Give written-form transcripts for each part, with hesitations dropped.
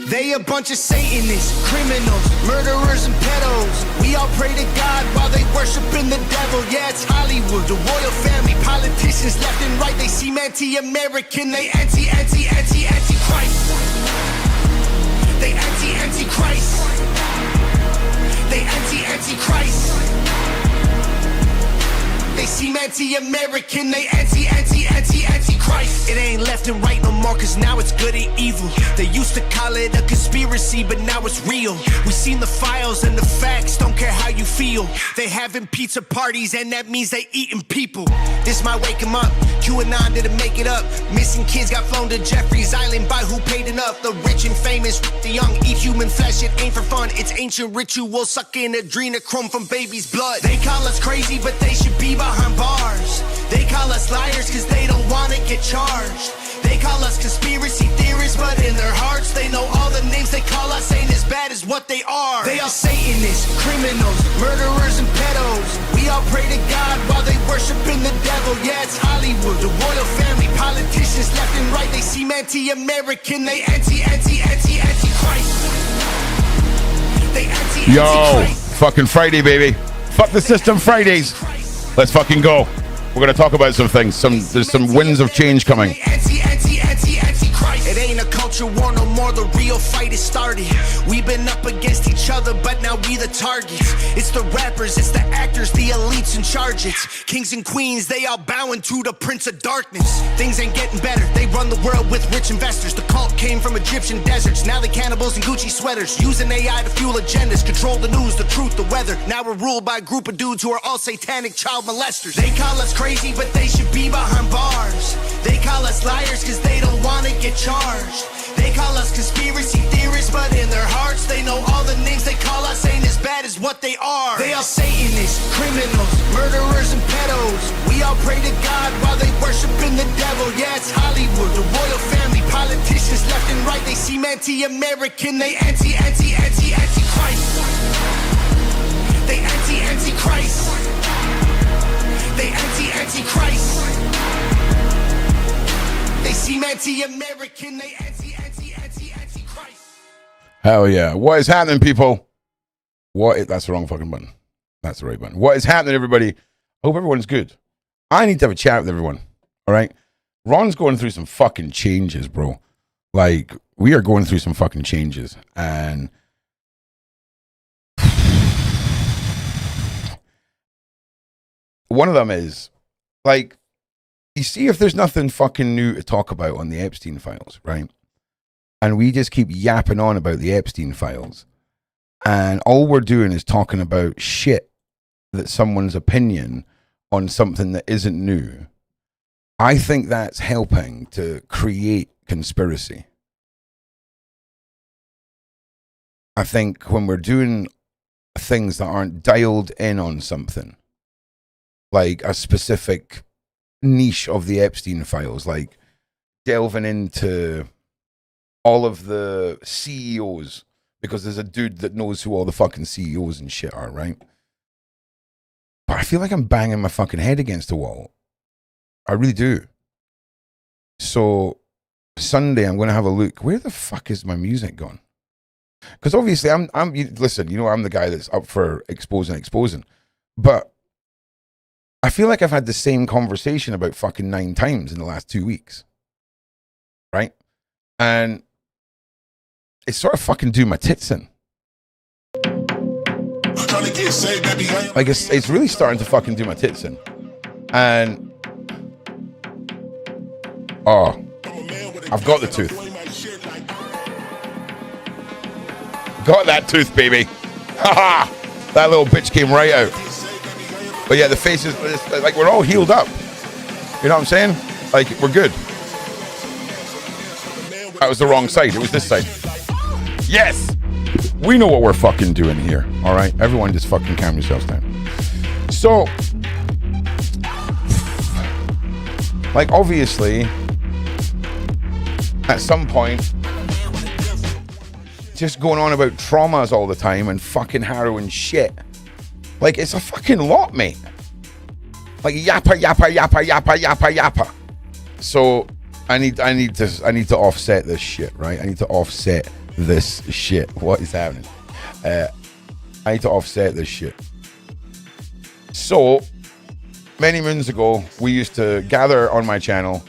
They a bunch of Satanists, criminals, murderers and pedos. We all pray to God while they worshiping the devil. Yeah, it's Hollywood, the royal family, politicians left and right. They seem anti-American, they anti-Christ. They anti-Christ. They anti-Christ. They seem anti-American, they anti-Christ. It ain't left and right no more, cause now it's good and evil. They used to call it a conspiracy, but now it's real. We seen the files and the facts, don't care how you feel. They having pizza parties and that means they eating people. This might wake them up, QAnon didn't make it up. Missing kids got flown to Jeffrey's Island by who paid enough. The rich and famous, the young eat human flesh, it ain't for fun. It's ancient ritual, sucking adrenochrome from baby's blood. They call us crazy, but they should be behind bars. They call us liars cause they don't wanna get charged. They call us conspiracy theorists, but in their hearts they know all the names they call us ain't as bad as what they are. They are Satanists, criminals, murderers and pedos. We all pray to God while they worshiping the devil. Yeah, it's Hollywood, the royal family, politicians left and right. They seem anti-American, they anti-Christ. They anti-Christ. Yo, fucking Friday, baby. Fuck the system Fridays. Let's fucking go. We're going to talk about some things. There's some winds of change coming. It ain't a culture war no more, the real fight is started. We've been up against each other, but now we the targets. It's the rappers, it's the actors, the elites in charge. It's kings and queens, they all bowing to the prince of darkness. Things ain't getting better, they run the world with rich investors. The cult came from Egyptian deserts, now they cannibals in Gucci sweaters. Using AI to fuel agendas, control the news, the truth, the weather. Now we're ruled by a group of dudes who are all satanic child molesters. They call us crazy, but they should be behind bars. They call us liars cause they don't wanna get charged. They call us conspiracy theorists, but in their hearts they know all the names they call us ain't as bad as what they are. They are Satanists, criminals, murderers and pedos. We all pray to God while they worshiping the devil. Yeah, it's Hollywood, the royal family, politicians left and right. They seem anti-American, they anti-Christ. They anti-Christ. They anti-Christ. They seem anti-American, they anti-Christ. Hell yeah. What is happening, people? That's the wrong fucking button. That's the right button. What is happening, everybody? I hope everyone's good. I need to have a chat with everyone. All right? Ron's going through some fucking changes, bro. Like, we are going through some fucking changes. And one of them is, like, you see if there's nothing fucking new to talk about on the Epstein files, right? And we just keep yapping on about the Epstein files. And all we're doing is talking about shit that someone's opinion on something that isn't new. I think that's helping to create conspiracy. I think when we're doing things that aren't dialed in on something, like a specific niche of the Epstein files, like delving into all of the CEOs, because there's a dude that knows who all the fucking CEOs and shit are, right? But I feel like I'm banging my fucking head against the wall. I really do. So Sunday I'm going to have a look. Where the fuck is my music gone? Because obviously listen, you know, I'm the guy that's up for exposing. But I feel like I've had the same conversation about fucking 9 times in the last 2 weeks. Right? And it's sort of fucking doing my tits in. Like it's really starting to fucking do my tits in. And I've got the tooth. Got that tooth, baby. Haha! That little bitch came right out. But yeah, the face is like we're all healed up. You know what I'm saying? Like we're good. That was the wrong side. It was this side. Yes! We know what we're fucking doing here. All right? Everyone just fucking calm yourselves down. So, like obviously, at some point, just going on about traumas all the time and fucking harrowing shit. Like, it's a fucking lot, mate. Like, yappa. So, I need to offset this shit, right? I need to offset this shit. What is happening? I need to offset this shit. So, many moons ago, we used to gather on my channel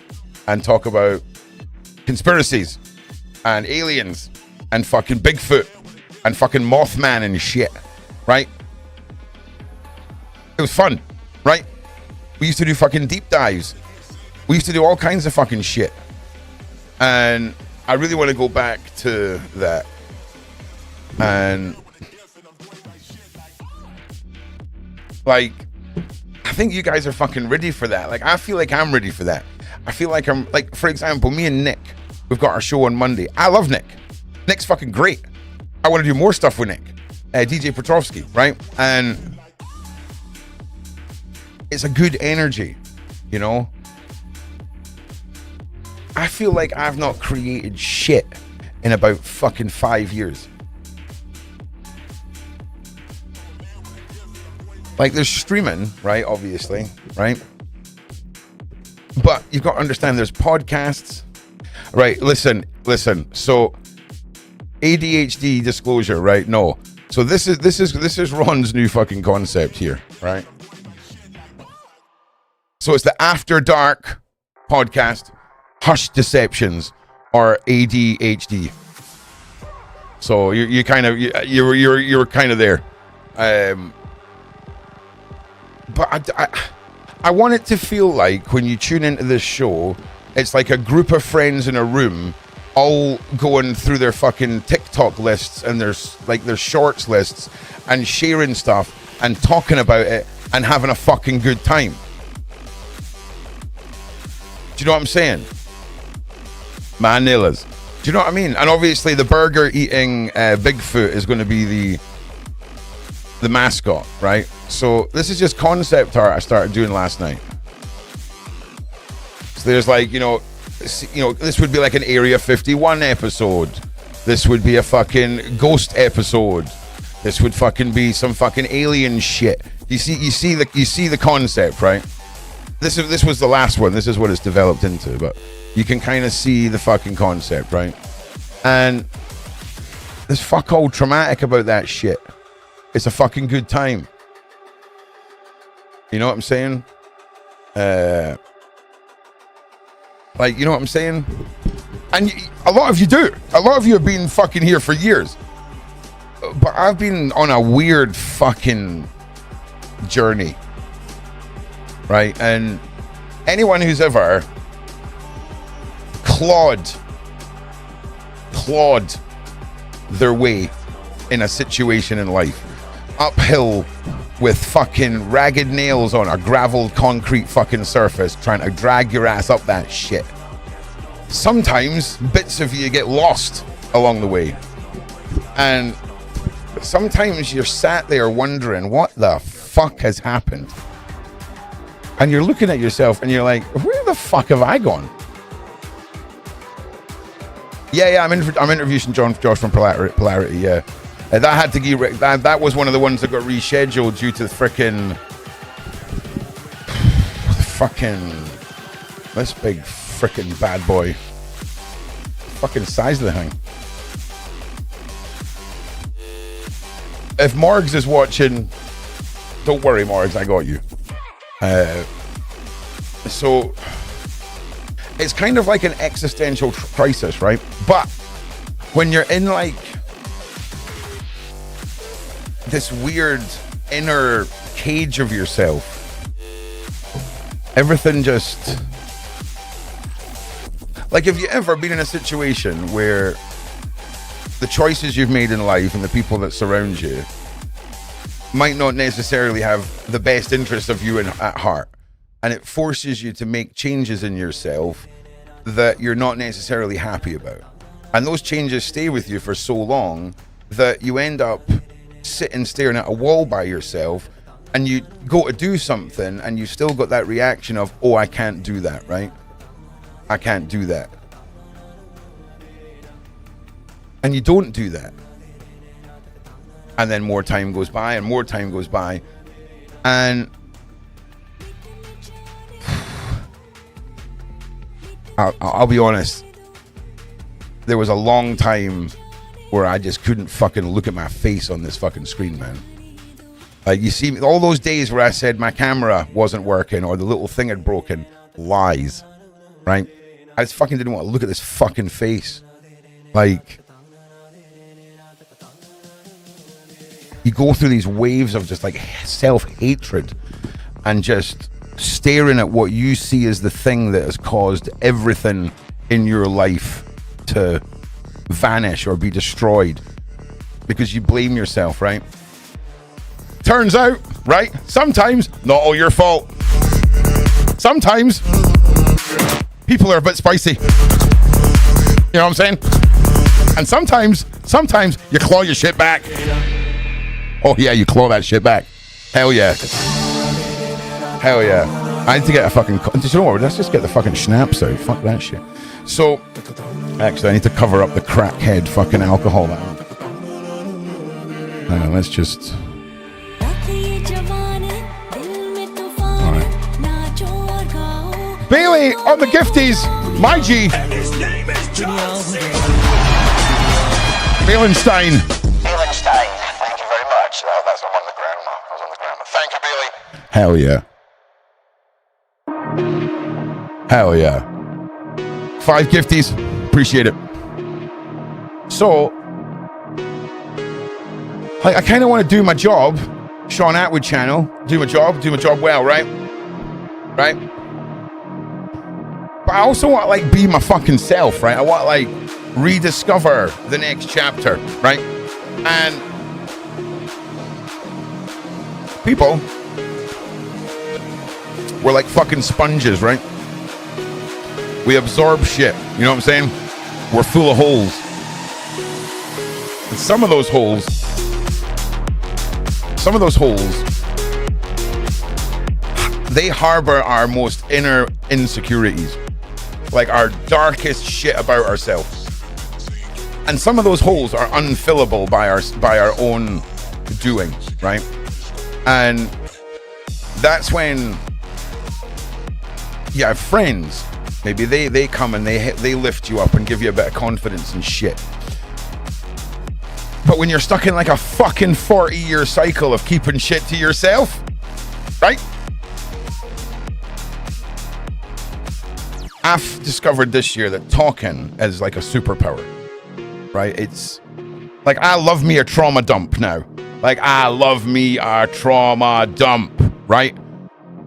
and talk about conspiracies and aliens and fucking Bigfoot and fucking Mothman and shit, right? It was fun, right? We used to do fucking deep dives. We used to do all kinds of fucking shit. And I really want to go back to that. And like, I think you guys are fucking ready for that. Like, I feel like I'm ready for that. I feel like I'm, like, for example, me and Nick, we've got our show on Monday. I love Nick. Nick's fucking great. I want to do more stuff with Nick. DJ Petrovsky, right? And it's a good energy, you know? I feel like I've not created shit in about fucking 5 years. Like, there's streaming, right? Obviously, right? But you've got to understand there's podcasts. Right, listen. So, ADHD disclosure, right? No. So this is Ron's new fucking concept here, right? So it's the After Dark podcast, Hush Deceptions, or ADHD. So you're kind of there. But I want it to feel like when you tune into this show, it's like a group of friends in a room all going through their fucking TikTok lists and their shorts lists and sharing stuff and talking about it and having a fucking good time. Do you know what I'm saying? Manillas. Do you know what I mean? And obviously the burger eating Bigfoot is going to be the mascot, right? So this is just concept art I started doing last night. So there's like, this would be like an Area 51 episode. This would be a fucking ghost episode. This would fucking be some fucking alien shit. You see the concept, right? This was the last one. This is what it's developed into, but you can kind of see the fucking concept, right? And there's fuck all traumatic about that shit. It's a fucking good time. You know what I'm saying? Like, you know what I'm saying? And a lot of you do. A lot of you have been fucking here for years. But I've been on a weird fucking journey. Right? And anyone who's ever clawed their way in a situation in life, uphill with fucking ragged nails on a gravel concrete fucking surface, trying to drag your ass up that shit. Sometimes bits of you get lost along the way. And sometimes you're sat there wondering what the fuck has happened. And you're looking at yourself and you're like, where the fuck have I gone? Yeah, I'm introducing Josh from Polarity, yeah. That had to get that was one of the ones that got rescheduled due to the fucking this big frickin' bad boy. Fucking size of the thing. If Morgs is watching, don't worry, Morgs, I got you. So it's kind of like an existential crisis, right? But when you're in like this weird inner cage of yourself, everything just, like, have you ever been in a situation where the choices you've made in life and the people that surround you might not necessarily have the best interest of you at heart, and it forces you to make changes in yourself that you're not necessarily happy about, and those changes stay with you for so long that you end up sitting staring at a wall by yourself, and you go to do something and you still got that reaction of, oh, I can't do that, right? I can't do that. And you don't do that. And then more time goes by and more time goes by. And I'll be honest. There was a long time where I just couldn't fucking look at my face on this fucking screen, man. Like, you see, all those days where I said my camera wasn't working or the little thing had broken, lies, right? I just fucking didn't want to look at this fucking face. Like, you go through these waves of just like self-hatred and just staring at what you see as the thing that has caused everything in your life to vanish or be destroyed because you blame yourself, right? Turns out, right, sometimes not all your fault. Sometimes people are a bit spicy. You know what I'm saying? And sometimes you claw your shit back. Oh yeah, you claw that shit back. Hell yeah. Hell yeah. I need to get a fucking... You know what? Let's just get the fucking schnapps out. Fuck that shit. So, actually, I need to cover up the crackhead fucking alcohol. Let's just... Alright. Bailey on the gifties. My G. Bailenstein. Thank you very much. That's on the ground. I was on the ground. Thank you, Bailey. Hell yeah. Hell yeah. 5 gifties. Appreciate it. So, I kind of want to do my job. Shaun Attwood channel. Do my job well, right? Right? But I also want to, like, be my fucking self, right? I want to, like, rediscover the next chapter, right? And people, we're like fucking sponges, right? We absorb shit, you know what I'm saying? We're full of holes. And some of those holes, they harbor our most inner insecurities, like our darkest shit about ourselves. And some of those holes are unfillable by our own doing, right? And that's when you have friends. Maybe they come and they lift you up and give you a bit of confidence and shit. But when you're stuck in like a fucking 40-year cycle of keeping shit to yourself, right? I've discovered this year that talking is like a superpower, right? It's like, I love me a trauma dump now. Like, I love me a trauma dump, right?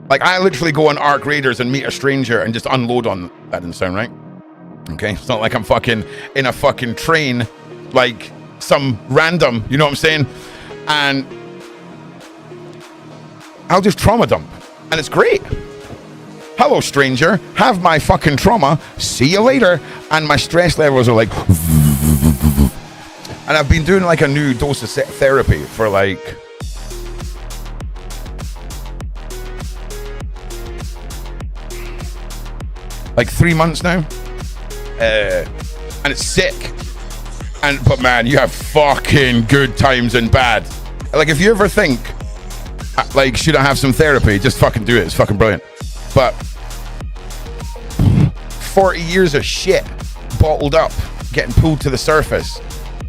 Like, I literally go on Arc Raiders and meet a stranger and just unload on... That didn't sound right. Okay? It's not like I'm fucking in a fucking train, like some random, you know what I'm saying? And I'll just trauma dump. And it's great. Hello, stranger. Have my fucking trauma. See you later. And my stress levels are like... And I've been doing like a new dose of therapy for like... like 3 months now, and it's sick. But man, you have fucking good times and bad. Like, if you ever think, like, should I have some therapy? Just fucking do it. It's fucking brilliant. But 40 years of shit bottled up, getting pulled to the surface.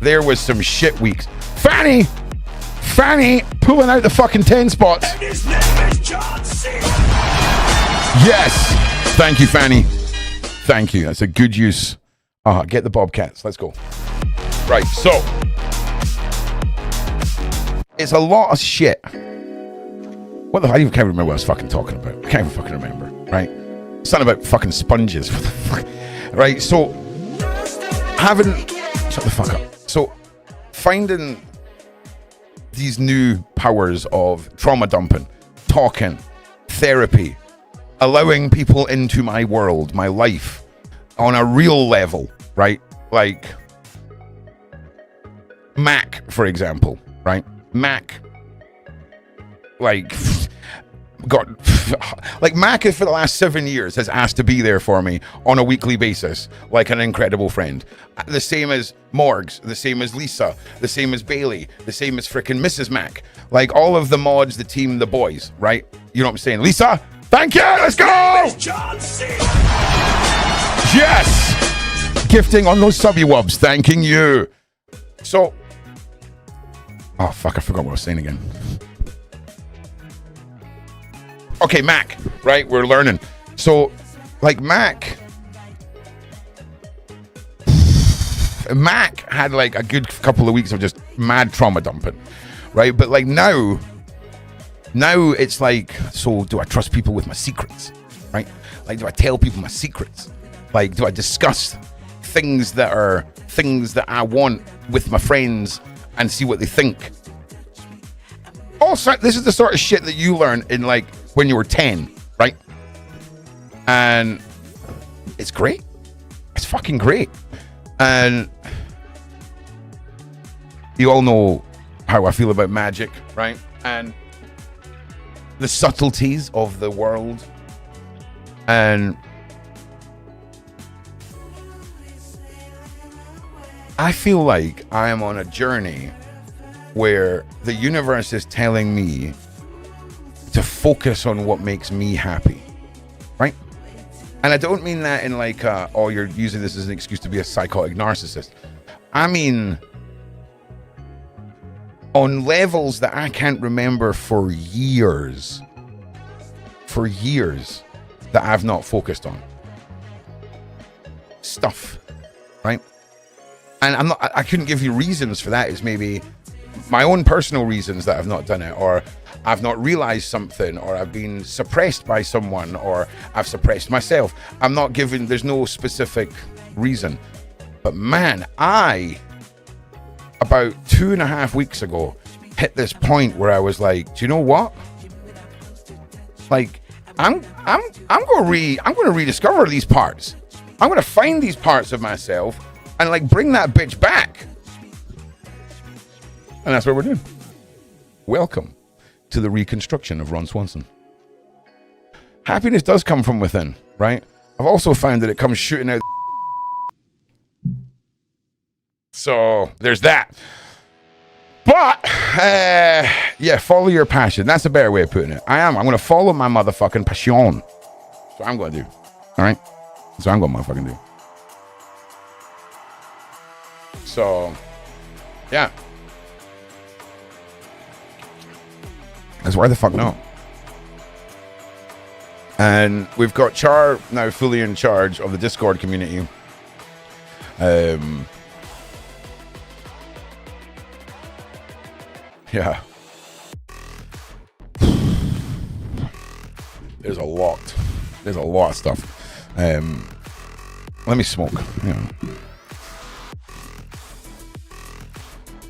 There was some shit weeks. Fanny, pulling out the fucking 10 spots. And his name is John C. Yes, thank you, Fanny. Thank you. That's a good use. Get the Bobcats. Let's go. Right, so it's a lot of shit. What the fuck? I can't remember what I was fucking talking about. I can't even fucking remember. Right? It's not about fucking sponges. What the fuck? Right, so shut the fuck up. So finding these new powers of trauma dumping, talking, therapy, allowing people into my world, my life, on a real level, right? Like Mac, for example, right? Mac, like, Mac for the last 7 years has asked to be there for me on a weekly basis, like an incredible friend. The same as Morgs, the same as Lisa, the same as Bailey, the same as frickin' Mrs. Mac. Like, all of the mods, the team, the boys, right? You know what I'm saying? Lisa, thank you, let's go! Yes! Gifting on those subby wubs. Thanking you. So, oh fuck, I forgot what I was saying again. Okay, Mac, right? We're learning. So, like Mac had like a good couple of weeks of just mad trauma dumping, right? But like now it's like, so do I trust people with my secrets, right? Like, do I tell people my secrets? Like, do I discuss things that I want with my friends and see what they think? Also, this is the sort of shit that you learn in like when you were 10, right? And it's great. It's fucking great. And you all know how I feel about magic, right? And the subtleties of the world. And I feel like I am on a journey where the universe is telling me to focus on what makes me happy, right? And I don't mean that in like, oh, you're using this as an excuse to be a psychotic narcissist. I mean, on levels that I can't remember for years that I've not focused on. Stuff, right? And I couldn't give you reasons for that. It's maybe my own personal reasons that I've not done it, or I've not realized something, or I've been suppressed by someone, or I've suppressed myself. I'm not giving, there's no specific reason. But man, about 2.5 weeks ago, hit this point where I was like, do you know what? Like, I'm going to rediscover these parts. I'm going to find these parts of myself and like bring that bitch back. And that's what we're doing. Welcome to the reconstruction of Ron Swanson. Happiness does come from within, right? I've also found that it comes shooting out. So there's that. But yeah, follow your passion. That's a better way of putting it. I'm going to follow my motherfucking passion. That's what I'm going to do. All right? That's what I'm going to motherfucking do. So, yeah. That's why the fuck no. And we've got Char now fully in charge of the Discord community. Yeah. There's a lot of stuff. Let me smoke. Yeah.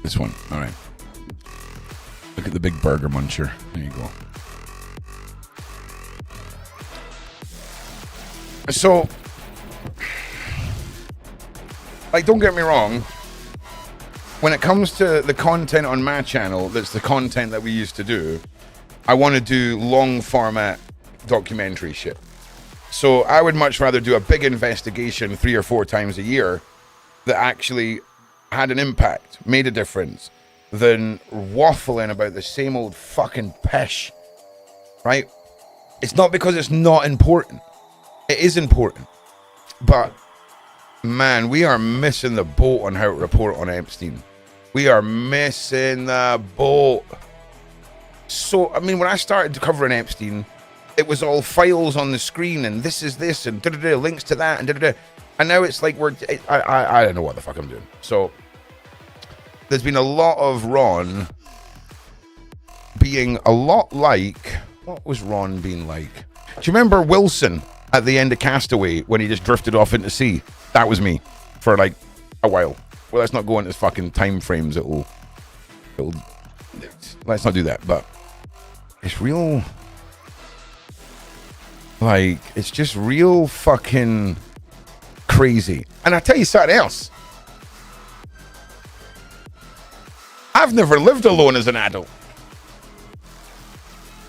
This one. All right. Look at the big burger muncher. There you go. So, like, don't get me wrong. When it comes to the content on my channel, that's the content that we used to do, I want to do long format documentary shit. So I would much rather do a big investigation 3 or 4 times a year that actually had an impact, made a difference, than waffling about the same old fucking pish, right? It's not because it's not important. It is important. But, man, we are missing the boat on how to report on Epstein. We are missing the boat. So, I mean, when I started covering Epstein, it was all files on the screen, and this is this, and da-da-da, links to that, and da-da-da. And now it's like I don't know what the fuck I'm doing. So, there's been a lot of Ron being a lot like... What was Ron being like? Do you remember Wilson at the end of Castaway when he just drifted off into sea? That was me for like a while. Well, let's not go into fucking time frames. Let's not do that. But it's real... Like, it's just real fucking crazy. And I tell you something else. I've never lived alone as an adult.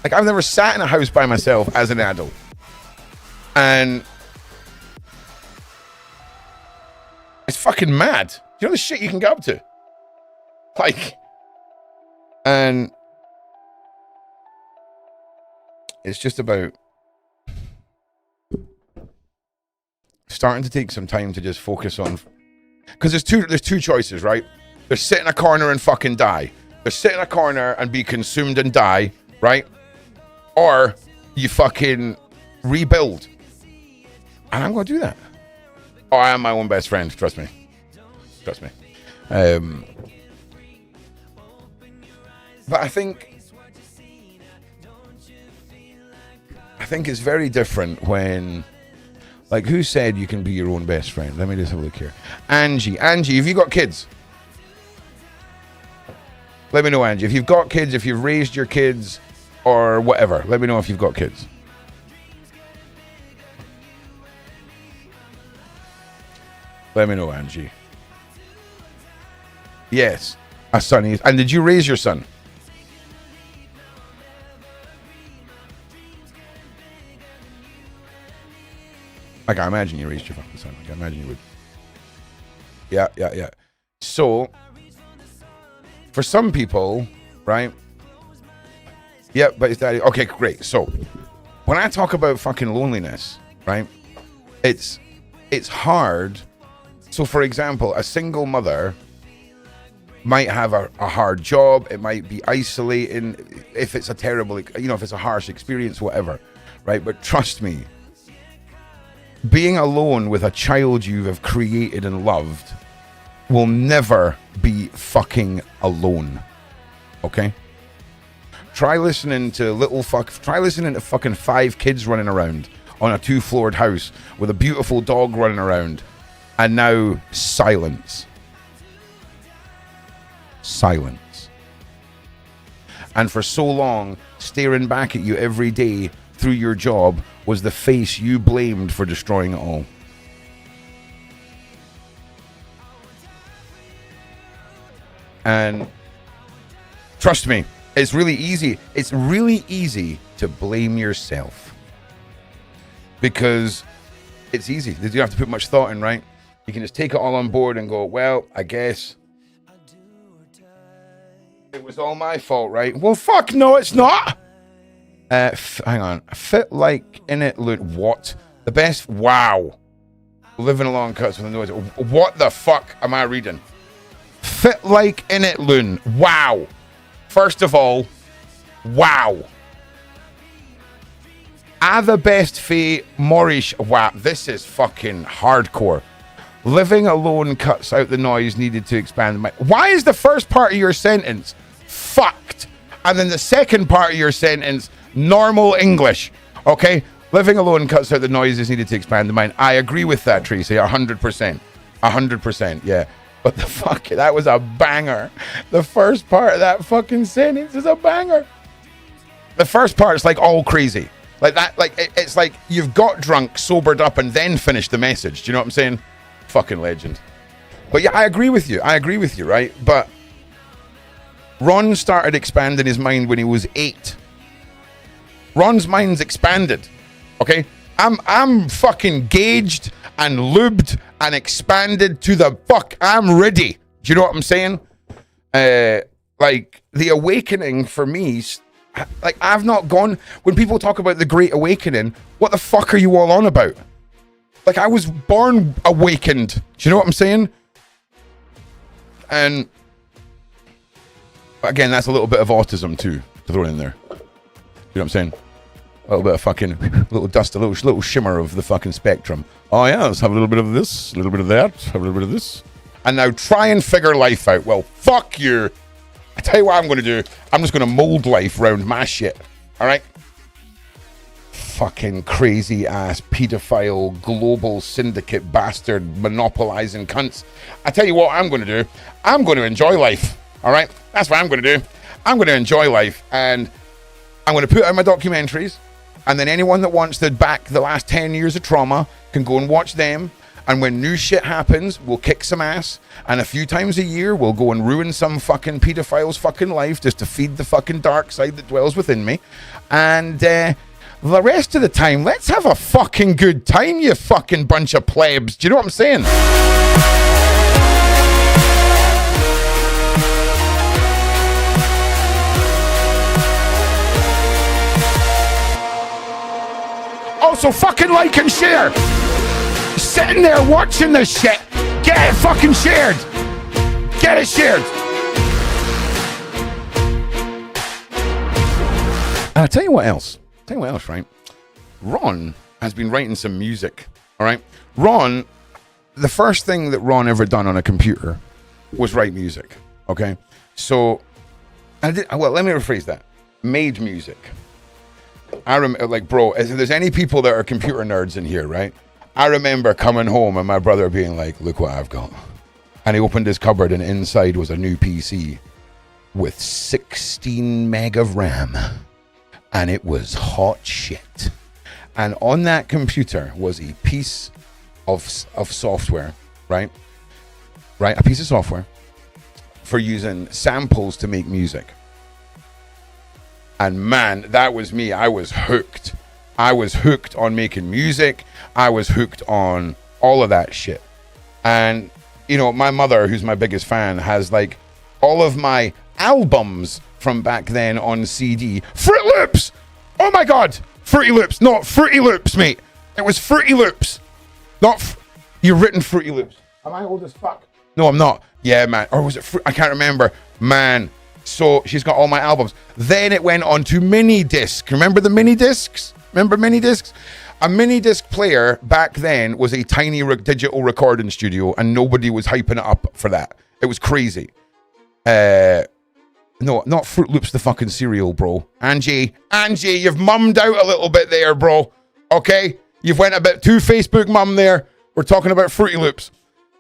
Like, I've never sat in a house by myself as an adult. And it's fucking mad. You know the shit you can get up to? Like, and it's just about starting to take some time to just focus on, because there's two choices, right? There's sit in a corner and fucking die. There's sit in a corner and be consumed and die, right? Or you fucking rebuild. And I'm going to do that. Oh, I am my own best friend. Trust me. Trust me. But I think it's very different when, like, who said you can be your own best friend? Let me just have a look here. Angie, have you got kids? Let me know, Angie. If you've got kids, if you've raised your kids or whatever, let me know if you've got kids. Let me know, Angie. Yes, a son. And did you raise your son? I can imagine you raised your fucking son. I can imagine you would. Yeah. So, for some people, right? Yeah, but it's that. Okay, great. So, when I talk about fucking loneliness, right? It's hard. So, for example, a single mother might have a hard job. It might be isolating. If it's a terrible, if it's a harsh experience, whatever, right? But trust me, being alone with a child you have created and loved will never be fucking alone. Okay? Try listening to fucking 5 kids running around on a 2-floored house with a beautiful dog running around, and now silence. Silence. And for so long, staring back at you every day through your job was the face you blamed for destroying it all. And trust me, it's really easy. It's really easy to blame yourself, because it's easy. You don't have to put much thought in, right? You can just take it all on board and go, well, I guess it was all my fault, right? Well, fuck no, it's not. Hang on. Fit like in it, look, what? The best, wow. Living along cuts with a noise. What the fuck am I reading? Fit like in it, loon. Wow. First of all, wow. The best fee, Morish. Wow, this is fucking hardcore. Living alone cuts out the noise needed to expand. Why is the first part of your sentence fucked? And then the second part of your sentence, normal English. Okay? Living alone cuts out the noises needed to expand the mind. I agree with that, Tracy. 100%. 100%, yeah. But the fuck, that was a banger. The first part of that fucking sentence is a banger. The first part is like all crazy. Like that, like it's like you've got drunk, sobered up, and then finished the message. Do you know what I'm saying? Fucking legend. But yeah, I agree with you, right? But Ron started expanding his mind when he was 8. Ron's mind's expanded. Okay? I'm fucking gauged and lubed and expanded to the fuck. I'm ready. Do you know what I'm saying? Like the awakening for me, like I've not gone, when people talk about the Great Awakening, what the fuck are you all on about? Like I was born awakened. Do you know what I'm saying? And again, that's a little bit of autism too, to throw in there. You know what I'm saying? A little bit of fucking, little dust, a little shimmer of the fucking spectrum. Oh yeah, let's have a little bit of this, a little bit of that, have a little bit of this. And now try and figure life out. Well, fuck you. I tell you what I'm going to do. I'm just going to mold life around my shit. All right? Fucking crazy ass pedophile global syndicate bastard monopolizing cunts. I tell you what I'm going to do. I'm going to enjoy life. All right? That's what I'm going to do. I'm going to enjoy life, and I'm going to put out my documentaries, and then anyone that wants to back the last 10 years of trauma can go and watch them. And when new shit happens, we'll kick some ass. And a few times a year, we'll go and ruin some fucking pedophile's fucking life just to feed the fucking dark side that dwells within me. And the rest of the time, let's have a fucking good time, you fucking bunch of plebs. Do you know what I'm saying? Also, fucking like and share. sitting there watching this shit, get it fucking shared. Get it shared. I'll tell you what else. Right? Ron has been writing some music. All right. Ron, the first thing that Ron ever done on a computer was write music. Okay. So, let me rephrase that. Made music. I remember, like, bro, if there's any people that are computer nerds in here, right? I remember coming home and my brother being like, look what I've got. And he opened his cupboard and inside was a new PC with 16 meg of RAM. And it was hot shit. And on that computer was a piece of software, right? A piece of software for using samples to make music. And man, that was me. I was hooked. I was hooked on making music. I was hooked on all of that shit. And, you know, my mother, who's my biggest fan, has like all of my albums from back then on CD. Fruit Loops! Oh my God! Fruity Loops. Not Fruity Loops, mate. It was Fruity Loops. Not... You've written Fruity Loops. Am I old as fuck? No, I'm not. Yeah, man. Or was it... I can't remember. Man. So she's got all my albums. Then it went on to mini disc. Remember the mini discs? Remember mini discs? A mini disc player back then was a tiny digital recording studio, and nobody was hyping it up for that. It was crazy. No, not Fruit Loops, the fucking cereal, bro. Angie, you've mummed out a little bit there, bro. Okay? You've went a bit too Facebook mum there. We're talking about Fruity Loops.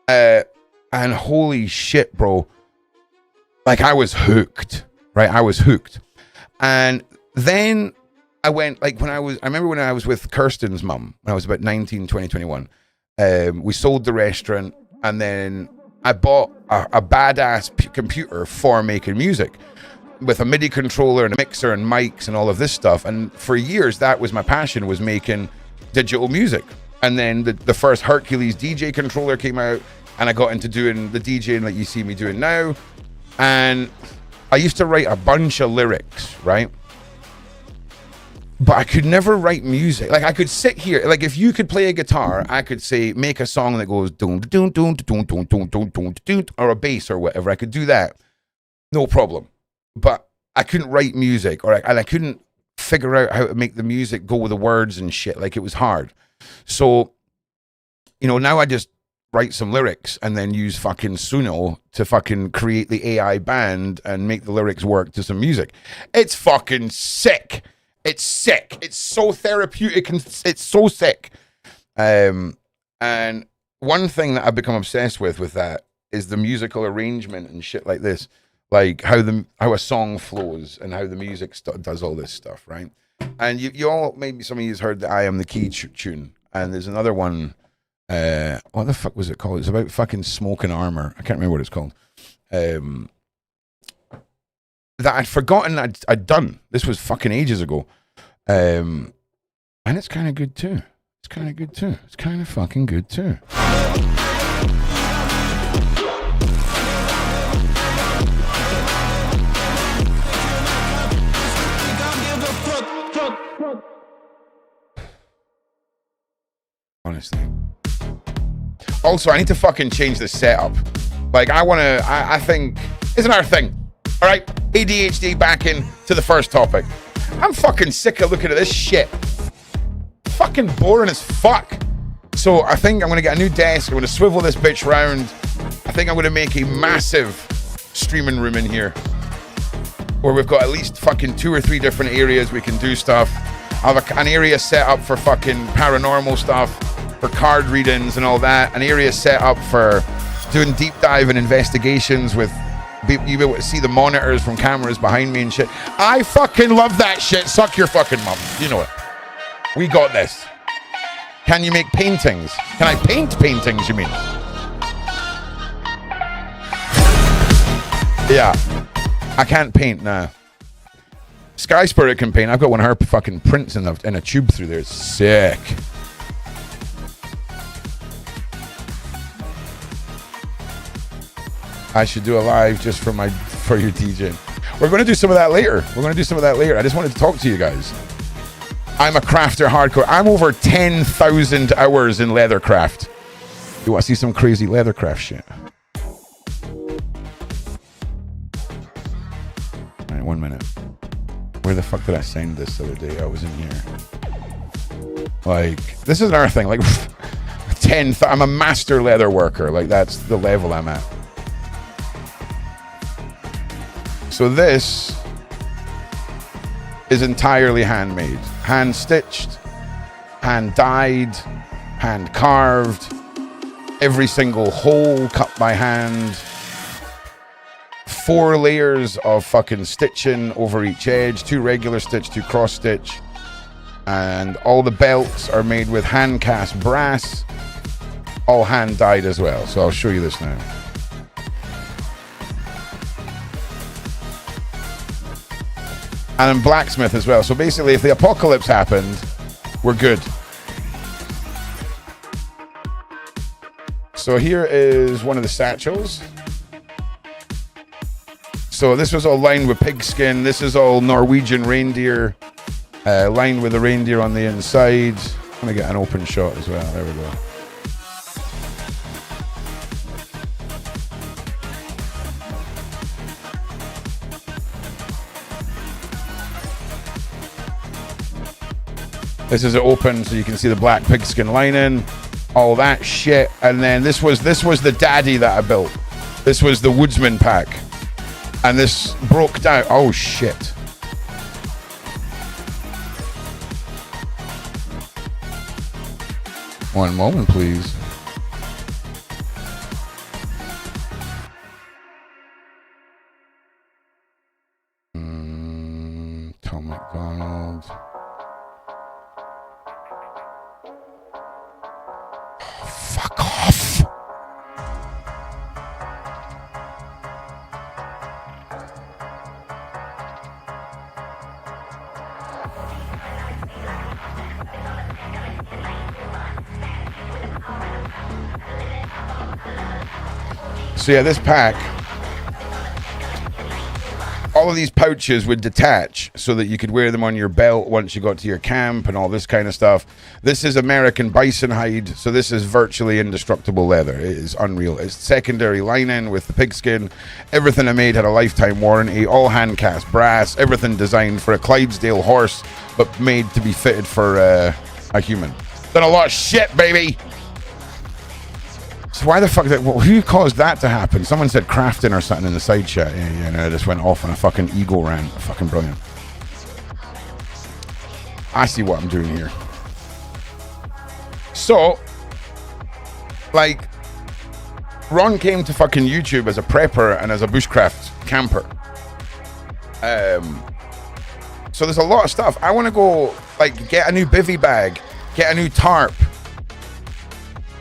And holy shit, bro. Like, I was hooked, right? I was hooked. And then I went, like, I remember when I was with Kirsten's mum, when I was about 19, 20, 21, we sold the restaurant, and then I bought a badass computer for making music with a MIDI controller and a mixer and mics and all of this stuff. And for years, that was my passion, was making digital music. And then the first Hercules DJ controller came out, and I got into doing the DJing that you see me doing now. And I used to write a bunch of lyrics, right? But I could never write music. Like, I could sit here, like, if you could play a guitar, I could say, make a song that goes doon doon doon doon doon doon doon doon, or a bass or whatever. I could do that, no problem. But I couldn't write music, and I couldn't figure out how to make the music go with the words and shit. Like, it was hard. So, you know, now I just write some lyrics and then use fucking Suno to fucking create the AI band and make the lyrics work to some music. It's fucking sick. It's sick. It's so therapeutic and it's so sick. And one thing that I've become obsessed with that is the musical arrangement and shit like this, like how a song flows and how the music does all this stuff, right? And you all, maybe some of you heard the I Am the Key tune, and there's another one. What the fuck was it called? It's about fucking smoke and armor. I can't remember what it's called. That I'd forgotten I'd done. This was fucking ages ago. And it's kind of good too. It's kind of fucking good too. Honestly. Also, I need to fucking change the setup. Like, I think, isn't our thing? All right, ADHD back into the first topic. I'm fucking sick of looking at this shit. Fucking boring as fuck. So I think I'm going to get a new desk. I'm going to swivel this bitch round. I think I'm going to make a massive streaming room in here where we've got at least fucking 2 or 3 different areas we can do stuff. I have an area set up for fucking paranormal stuff, for card readings and all that. An area set up for doing deep dive and investigations with... You be able to see the monitors from cameras behind me and shit. I fucking love that shit. Suck your fucking mum. You know it. We got this. Can you make paintings? Can I paint paintings, you mean? Yeah. I can't paint, nah. Sky Spirit can paint. I've got one of her fucking prints in a tube through there. It's sick. I should do a live just for your DJing. We're going to do some of that later. I just wanted to talk to you guys. I'm a crafter hardcore. I'm over 10,000 hours in leathercraft. You want to see some crazy leathercraft shit? Alright, 1 minute. Where the fuck did I send this the other day? I was in here. Like, this is another thing. Like, I'm a master leather worker. Like, that's the level I'm at. So this is entirely handmade. Hand stitched, hand dyed, hand carved. Every single hole cut by hand. 4 layers of fucking stitching over each edge. 2 regular stitch, 2 cross stitch. And all the belts are made with hand cast brass. All hand dyed as well. So I'll show you this now. And then blacksmith as well. So basically, if the apocalypse happened, we're good. So here is one of the satchels. So this was all lined with pigskin. This is all Norwegian reindeer, lined with the reindeer on the inside. I'm gonna get an open shot as well. There we go. This is open so you can see the black pigskin lining, all that shit. And then this was the daddy that I built. This was the woodsman pack. And this broke down. Oh shit. One moment, please. Tom McDonald. Fuck off. So yeah, this pack, all of these pouches would detach so that you could wear them on your belt once you got to your camp and all this kind of stuff. This is American bison hide, so this is virtually indestructible leather. It is unreal. It's secondary lining with the pigskin. Everything I made had a lifetime warranty, all hand cast brass, everything designed for a Clydesdale horse, but made to be fitted for a human. Done a lot of shit, baby! So why the fuck who caused that to happen? Someone said crafting or something in the side chat. Yeah, no, I just went off on a fucking ego rant. Fucking brilliant. I see what I'm doing here. So, like, Ron came to fucking YouTube as a prepper and as a bushcraft camper. So there's a lot of stuff. I want to go, like, get a new bivvy bag, get a new tarp.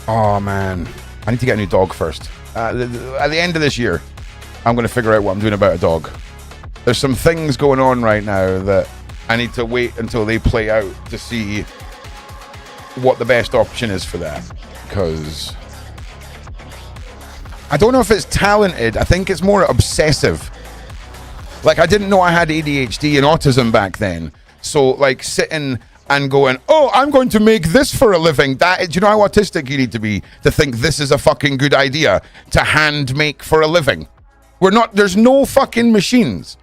Oh, man. I need to get a new dog first. At the end of this year, I'm going to figure out what I'm doing about a dog. There's some things going on right now that I need to wait until they play out to see what the best option is for that. Because I don't know if it's talented. I think it's more obsessive. Like, I didn't know I had ADHD and autism back then. So, like, sitting and going, oh, I'm going to make this for a living. Do you know how autistic you need to be to think this is a fucking good idea to hand make for a living? There's no fucking machines.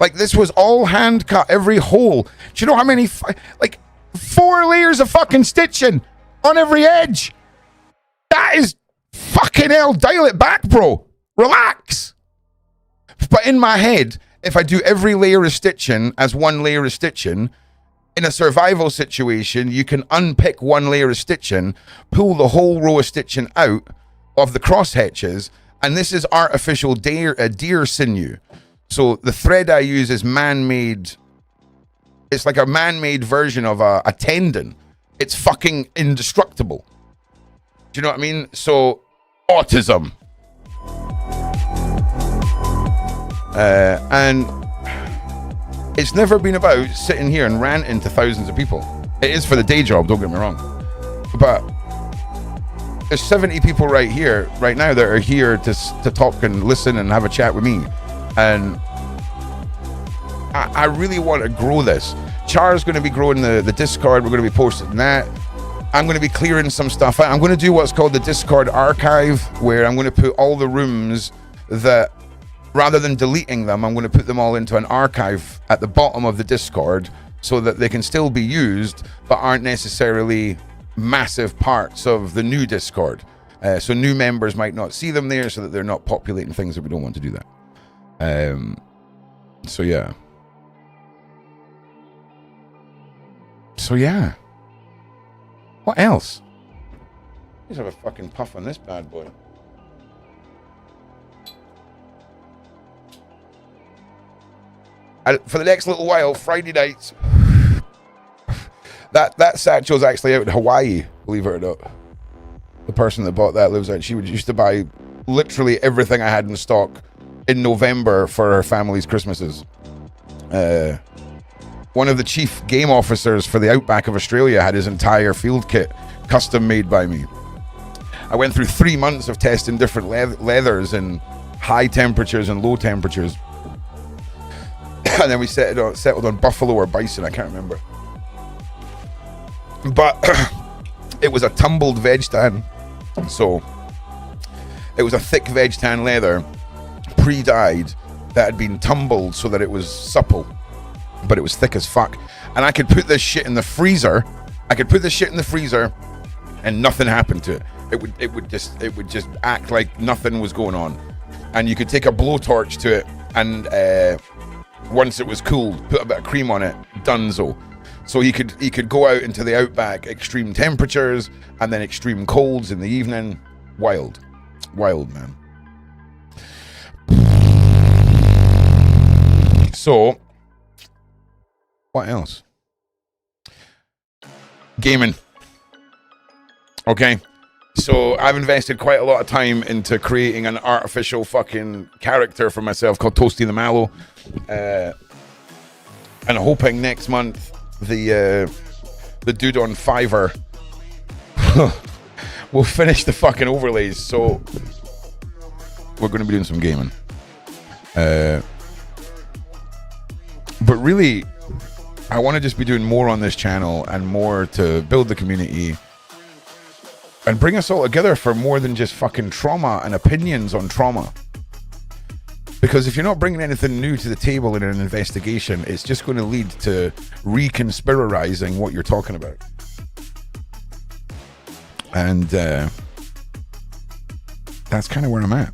Like, this was all hand cut, every hole. Do you know how many, 4 layers of fucking stitching on every edge? That is fucking hell. Dial it back, bro. Relax. But in my head, if I do every layer of stitching as 1 layer of stitching, in a survival situation, you can unpick 1 layer of stitching, pull the whole row of stitching out of the cross hatches, and this is artificial deer sinew. So the thread I use is man-made. It's like a man-made version of a tendon. It's fucking indestructible. Do you know what I mean? So, autism. And it's never been about sitting here and ranting to thousands of people. It is for the day job, don't get me wrong. But there's 70 people right here, right now, that are here to talk and listen and have a chat with me. And I really want to grow this. Char's going to be growing the Discord. We're going to be posting that. I'm going to be clearing some stuff out. I'm going to do what's called the Discord archive, where I'm going to put all the rooms that, rather than deleting them, I'm going to put them all into an archive at the bottom of the Discord so that they can still be used, but aren't necessarily massive parts of the new Discord. So new members might not see them there, so that they're not populating things that we don't want to do that. So yeah. What else? Let's have a fucking puff on this bad boy. For the next little while, Friday nights. That satchel's actually out in Hawaii, believe it or not. The person that bought that lives out. She used to buy literally everything I had in stock in November for her family's Christmases. One of the chief game officers for the outback of Australia had his entire field kit custom made by me. I went through 3 months of testing different leathers in high temperatures and low temperatures. And then we settled on buffalo or bison, I can't remember. But it was a tumbled veg tan. So it was a thick veg tan leather, pre-dyed, that had been tumbled so that it was supple. But it was thick as fuck. And I could put this shit in the freezer. And nothing happened to it. It would just act like nothing was going on. And you could take a blowtorch to it, and once it was cooled, put a bit of cream on it, donezo. So he could go out into the outback, extreme temperatures, and then extreme colds in the evening. Wild, man. So, what else? Gaming. Okay. So I've invested quite a lot of time into creating an artificial fucking character for myself called Toasty the Mallow. And hoping next month the dude on Fiverr will finish the fucking overlays. So we're going to be doing some gaming. But really, I want to just be doing more on this channel and more to build the community and bring us all together for more than just fucking trauma and opinions on trauma. Because if you're not bringing anything new to the table in an investigation, it's just going to lead to reconspirizing what you're talking about. And that's kind of where I'm at.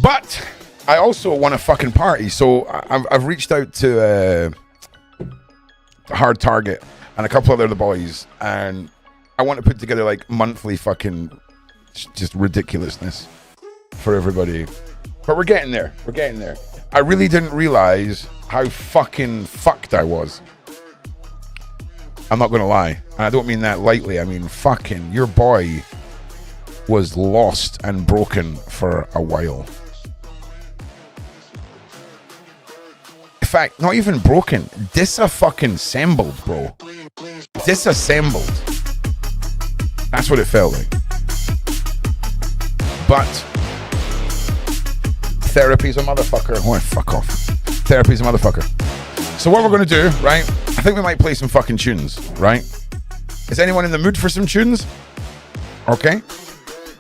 But I also want to fucking party, so I've reached out to Hard Target and a couple other boys, and I want to put together like monthly fucking just ridiculousness for everybody. But we're getting there. I really didn't realize how fucking fucked I was. I'm not gonna lie, and I don't mean that lightly. I mean fucking your boy was lost and broken for a while. In fact, not even broken, disassembled, bro. Disassembled. That's what it felt like. But therapy's a motherfucker. Oh, fuck off. Therapy's a motherfucker. So what we're gonna do, right? I think we might play some fucking tunes, right? Is anyone in the mood for some tunes? Okay.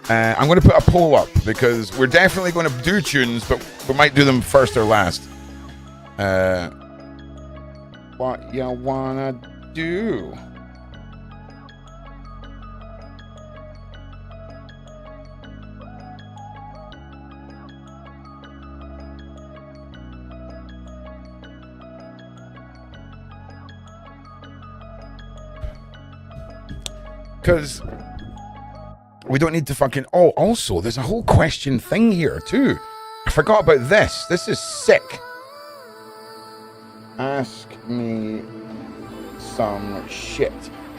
I'm gonna put a poll up because we're definitely gonna do tunes, but we might do them first or last. What you wanna do? Because we don't need to fucking... Oh, also, there's a whole question thing here, too. I forgot about this. This is sick. Ask me some shit.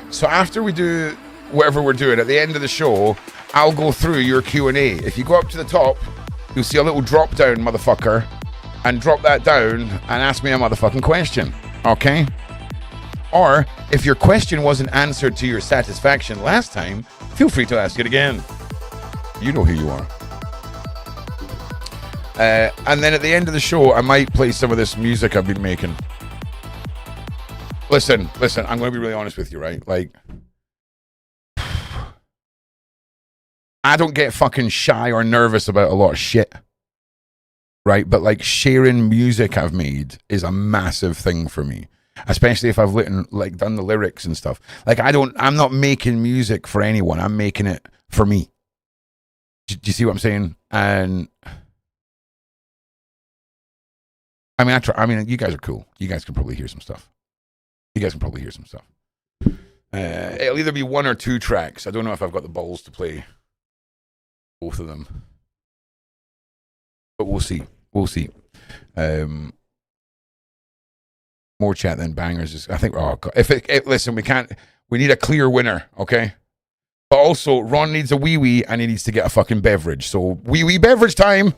So after we do whatever we're doing, at the end of the show, I'll go through your Q&A. If you go up to the top, you'll see a little drop down, motherfucker, and drop that down and ask me a motherfucking question. Okay? Or, if your question wasn't answered to your satisfaction last time, feel free to ask it again. You know who you are. And then at the end of the show, I might play some of this music I've been making. Listen, I'm going to be really honest with you, right? Like, I don't get fucking shy or nervous about a lot of shit, right? But like sharing music I've made is a massive thing for me, especially if I've done the lyrics and stuff. Like, I'm not making music for anyone. I'm making it for me. Do you see what I'm saying? And I mean, you guys are cool. You guys can probably hear some stuff. It'll either be 1 or 2 tracks. I don't know if I've got the balls to play both of them, but we'll see. More chat than bangers. I think. Oh God. Listen, we need a clear winner, okay? But also, Ron needs a wee and he needs to get a fucking beverage. So wee beverage time.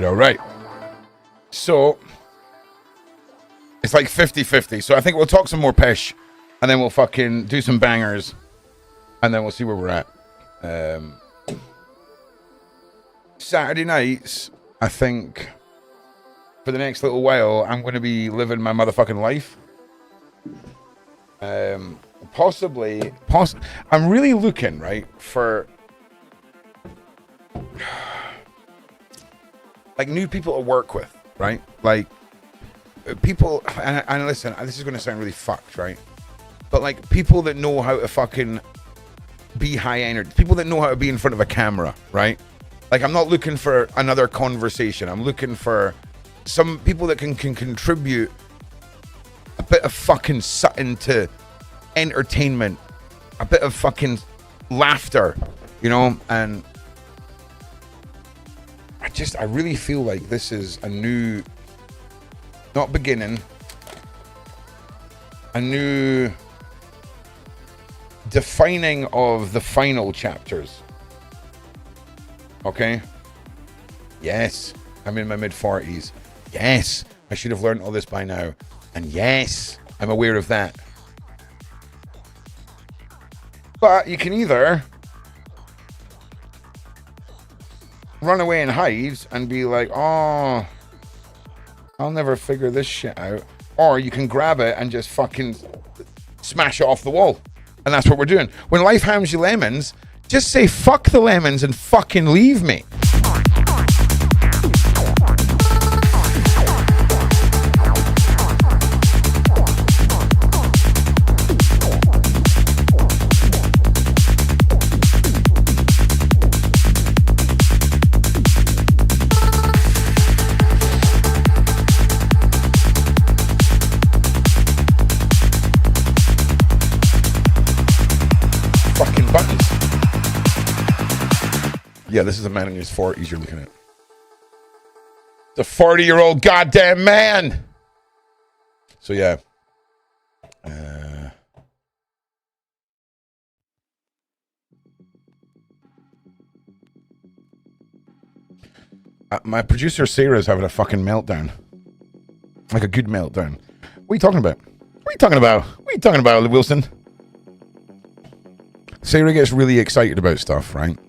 All right. So it's like 50-50. So I think we'll talk some more pish and then we'll fucking do some bangers and then we'll see where we're at. Saturday nights, I think for the next little while, I'm going to be living my motherfucking life. Possibly, I'm really looking, right, for like new people to work with, right? Like people, and listen, this is going to sound really fucked, right? But like people that know how to fucking be high energy, people that know how to be in front of a camera, right? Like I'm not looking for another conversation. I'm looking for some people that can contribute a bit of fucking something to entertainment, a bit of fucking laughter, you know? And I really feel like this is a new, not beginning, a new defining of the final chapters. Okay? Yes, I'm in my mid-40s. Yes, I should have learned all this by now. And yes, I'm aware of that. But you can either run away and hide and be like, oh, I'll never figure this shit out. Or you can grab it and just fucking smash it off the wall. And that's what we're doing. When life hands you lemons, just say fuck the lemons and fucking leave me. Yeah, this is a man in his 40s you're looking at. The 40-year-old goddamn man. So yeah. My producer Sarah's having a fucking meltdown. Like a good meltdown. What are you talking about? What are you talking about? What are you talking about, Wilson? Sarah gets really excited about stuff, right?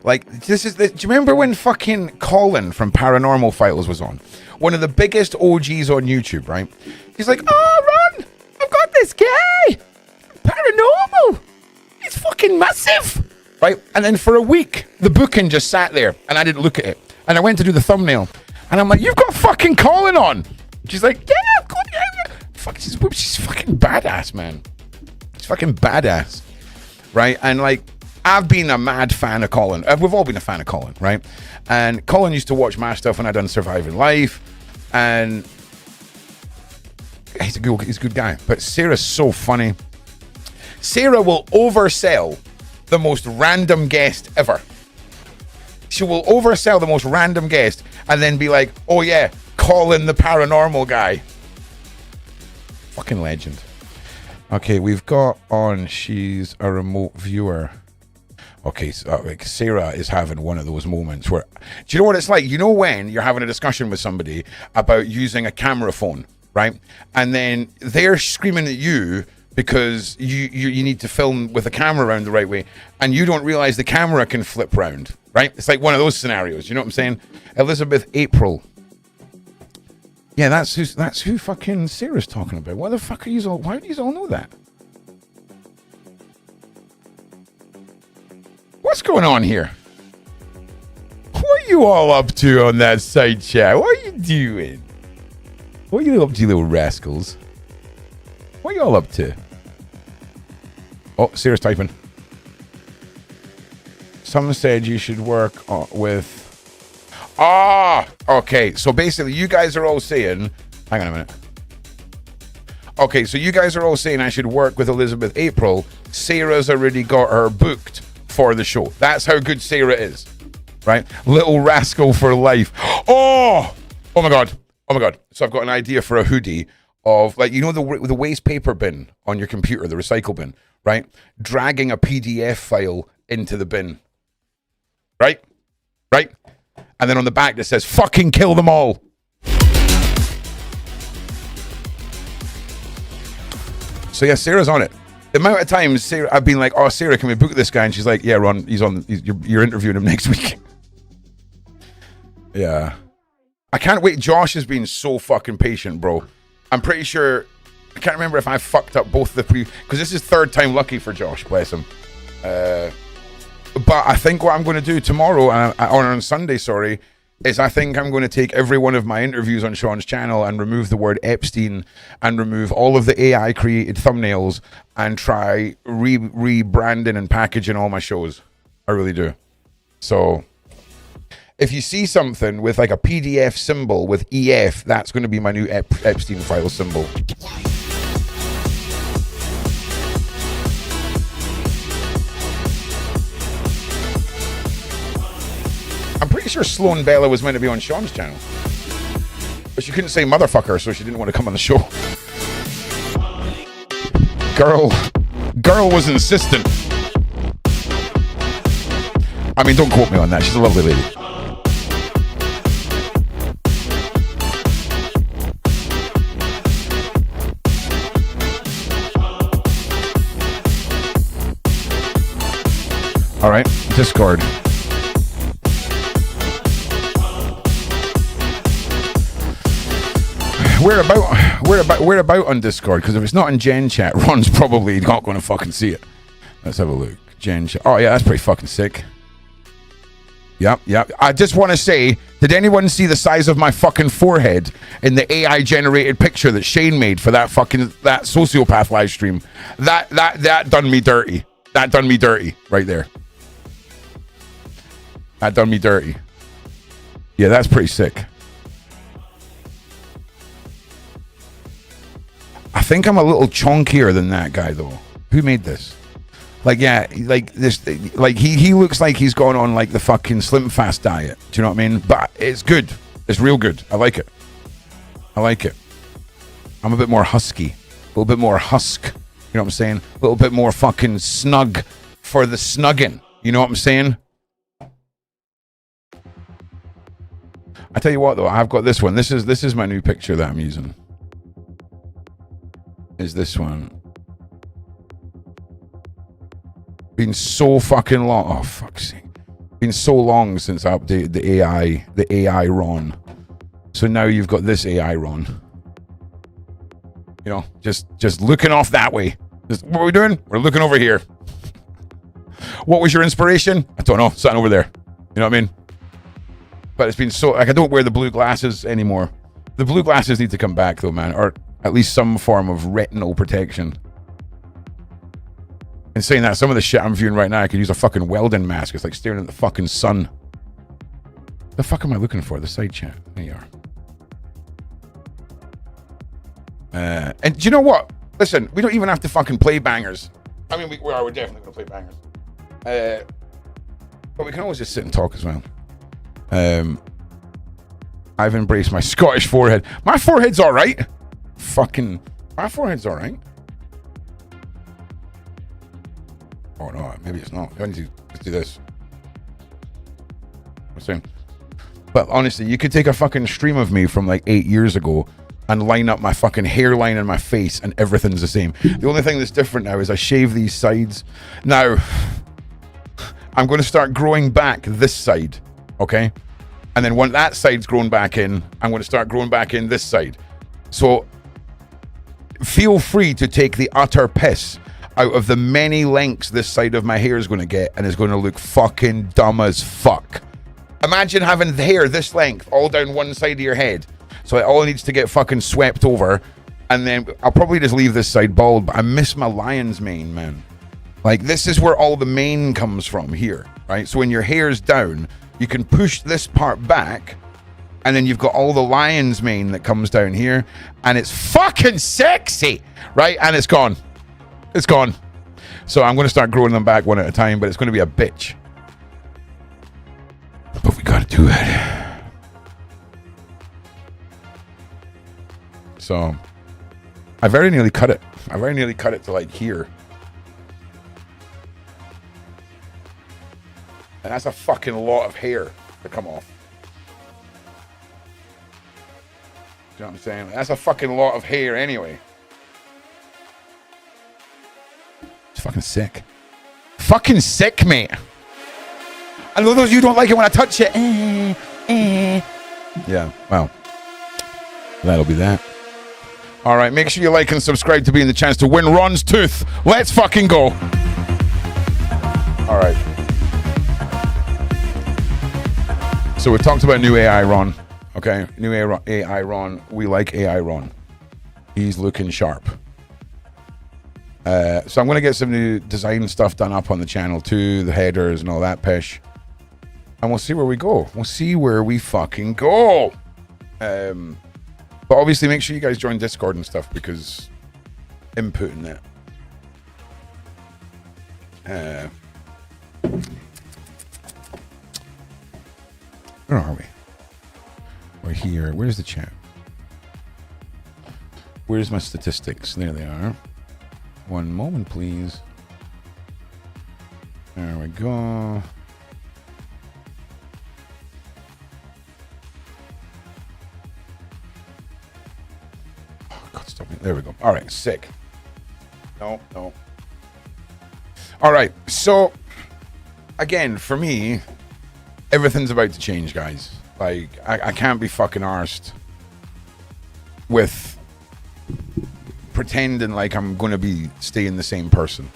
Like, do you remember when fucking Colin from Paranormal Files was on? One of the biggest OGs on YouTube, right? He's like, oh, Ron, I've got this guy. Paranormal. He's fucking massive. Right? And then for a week, the booking just sat there and I didn't look at it. And I went to do the thumbnail. And I'm like, you've got fucking Colin on. She's like, yeah, I've got it. Fuck, she's fucking badass, man. She's fucking badass. Right? And like, I've been a mad fan of Colin. We've all been a fan of Colin, right? And Colin used to watch my stuff when I done Surviving Life, and he's a good guy. But Sarah's so funny. Sarah will oversell the most random guest ever. She will oversell the most random guest and then be like, oh yeah, Colin the paranormal guy. Fucking legend. Okay, we've got on, she's a remote viewer. Okay, so like Sarah is having one of those moments where, do you know what it's like? You know when you're having a discussion with somebody about using a camera phone, right? And then they're screaming at you because you need to film with the camera around the right way, and you don't realize the camera can flip round, right? It's like one of those scenarios. You know what I'm saying? Elizabeth April. Yeah, that's who fucking Sarah's talking about. What the fuck are you all? Why do you all know that? What's going on here? What are you all up to on that side chat? What are you doing? What are you up to, you little rascals? What are you all up to? Oh, Sarah's typing. Someone said you should work with... okay. So basically, you guys are all saying... Hang on a minute. Okay, so you guys are all saying I should work with Elizabeth April. Sarah's already got her booked for the show. That's how good Sarah is, right? Little rascal for life. Oh my god. So I've got an idea for a hoodie of, like, you know, the waste paper bin on your computer, the recycle bin, right? Dragging a PDF file into the bin, right? And then on the back that says fucking kill them all. So yeah, Sarah's on it. The amount of times Sarah, I've been like, oh, Sarah, can we book this guy? And she's like, yeah, Ron, you're interviewing him next week. Yeah. I can't wait. Josh has been so fucking patient, bro. I'm pretty sure, I can't remember if I fucked up both the because this is third time lucky for Josh, bless him. But I think what I'm going to do tomorrow, or on Sunday, sorry, is I think I'm going to take every one of my interviews on Shaun's channel and remove the word Epstein and remove all of the AI created thumbnails and try rebranding and packaging all my shows. I really do. So if you see something with like a PDF symbol with EF, that's going to be my new Epstein file symbol. I'm pretty sure Sloan Bella was meant to be on Shaun's channel. But she couldn't say motherfucker, so she didn't want to come on the show. Girl was insistent. I mean, don't quote me on that. She's a lovely lady. All right, Discord. Where about on Discord? Because if it's not in Gen chat, Ron's probably not going to fucking see it. Let's have a look. Gen chat. Oh yeah, that's pretty fucking sick. Yep. I just want to say, did anyone see the size of my fucking forehead in the AI generated picture that Shane made for that sociopath live stream? That done me dirty. That done me dirty right there. That done me dirty. Yeah, that's pretty sick. I think I'm a little chunkier than that guy though. Who made this? Like, yeah, like this, like he looks like he's gone on like the fucking Slim Fast diet. Do you know what I mean? But it's good. It's real good. I like it. I'm a bit more husky. A little bit more husk. You know what I'm saying? A little bit more fucking snug for the snugging. You know what I'm saying? I tell you what though, I've got this one. This is my new picture that I'm using. Is this one. Been so fucking long. Oh, fuck's sake. Been so long since I updated the AI Ron. So now you've got this AI Ron. You know, just looking off that way. What are we doing? We're looking over here. What was your inspiration? I don't know. Something over there. You know what I mean? But it's been so, like, I don't wear the blue glasses anymore. The blue glasses need to come back though, man. Or at least some form of retinal protection. And saying that, some of the shit I'm viewing right now, I could use a fucking welding mask. It's like staring at the fucking sun. The fuck am I looking for? The side chat. There you are. And do you know what? Listen, we don't even have to fucking play bangers. I mean, we're definitely going to play bangers. But we can always just sit and talk as well. I've embraced my Scottish forehead. My forehead's all right. My forehead's all right. Oh no, maybe it's not. Let's do this. I'm saying. But honestly, you could take a fucking stream of me from like 8 years ago and line up my fucking hairline and my face and everything's the same. The only thing that's different now is I shave these sides. Now, I'm going to start growing back this side, okay? And then when that side's grown back in, I'm going to start growing back in this side. So feel free to take the utter piss out of the many lengths this side of my hair is going to get, and it's going to look fucking dumb as fuck. Imagine having the hair this length all down one side of your head. So it all needs to get fucking swept over. And then I'll probably just leave this side bald, but I miss my lion's mane, man. Like, this is where all the mane comes from here, right? So when your hair's down, you can push this part back, and then you've got all the lion's mane that comes down here, and it's fucking sexy, right? And it's gone. It's gone. So I'm going to start growing them back one at a time, but it's going to be a bitch. But we got to do it. So I very nearly cut it. I very nearly cut it to like here. And that's a fucking lot of hair to come off. You know what I'm saying? That's a fucking lot of hair anyway. It's fucking sick. Fucking sick, mate. I know those of you don't like it when I touch it. Yeah, well, that'll be that. All right, make sure you like and subscribe to be in the chance to win Ron's tooth. Let's fucking go. All right. So we talked about new AI Ron. Okay, new AI Ron. We like AI Ron. He's looking sharp. So I'm going to get some new design stuff done up on the channel too, the headers and all that pish. And we'll see where we go. We'll see where we fucking go. But obviously make sure you guys join Discord and stuff, because input in that. Where are we? We're here. Where's the chat? Where's my statistics? There they are. One moment, please. There we go. Oh, God, stop me. There we go. All right, sick. No. All right, so, again, for me, everything's about to change, guys. Like, I can't be fucking arsed with pretending like I'm going to be staying the same person.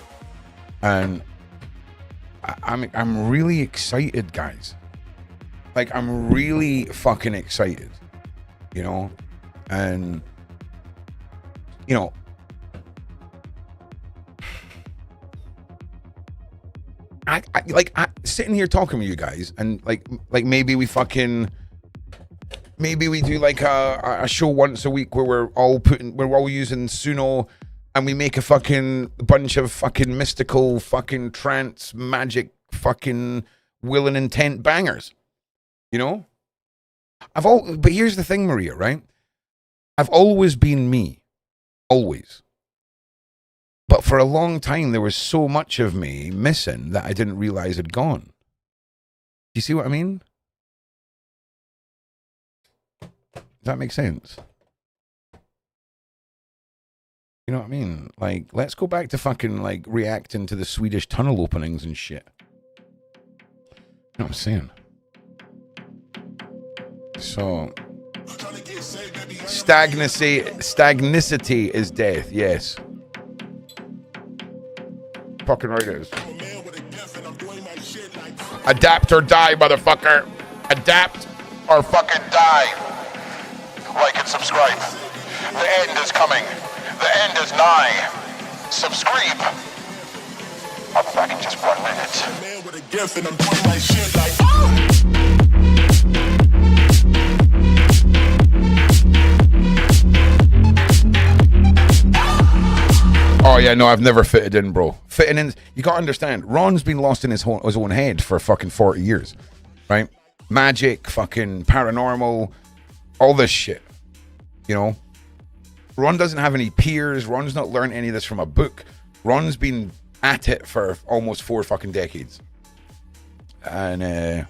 And I'm really excited, guys. Like, I'm really fucking excited, you know? And, you know, I sitting here talking with you guys, and like maybe we do like a show once a week where we're all using Suno, and we make a fucking bunch of fucking mystical fucking trance magic fucking will and intent bangers, you know? But here's the thing, Maria, right? I've always been me, always. But for a long time, there was so much of me missing that I didn't realize had gone. Do you see what I mean? Does that make sense? You know what I mean? Like, let's go back to fucking, like, reacting to the Swedish tunnel openings and shit. You know what I'm saying? So, stagnicity is death, yes. Fucking right it is. Adapt or die, motherfucker. Adapt or fucking die. Like and subscribe. The end is coming. The end is nigh. Subscribe. I'll be back in just 1 minute. Man with a gift and I'm doing my shit like Oh yeah, no, I've never fitted in, bro. Fitting in, you gotta understand, Ron's been lost in his own head for fucking 40 years, right? Magic, fucking paranormal, all this shit, you know? Ron doesn't have any peers. Ron's not learned any of this from a book. Ron's been at it for almost 4 fucking decades. And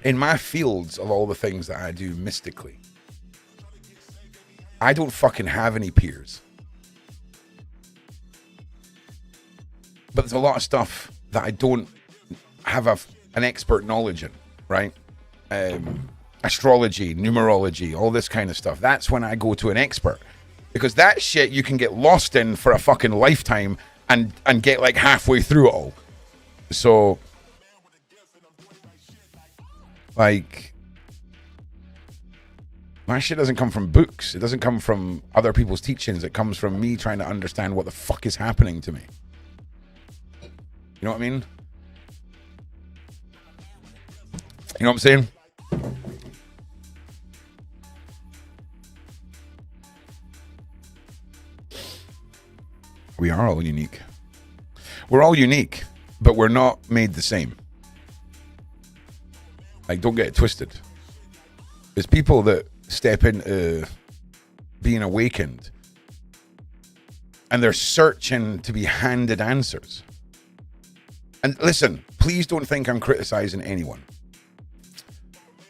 in my fields of all the things that I do mystically, I don't fucking have any peers. But there's a lot of stuff that I don't have an expert knowledge in, right? Astrology, numerology, all this kind of stuff. That's when I go to an expert. Because that shit you can get lost in for a fucking lifetime and get like halfway through it all. So, like, my shit doesn't come from books. It doesn't come from other people's teachings. It comes from me trying to understand what the fuck is happening to me. You know what I mean? You know what I'm saying? We are all unique. We're all unique, but we're not made the same. Like, don't get it twisted. There's people that step into being awakened and they're searching to be handed answers. And listen, please don't think I'm criticizing anyone.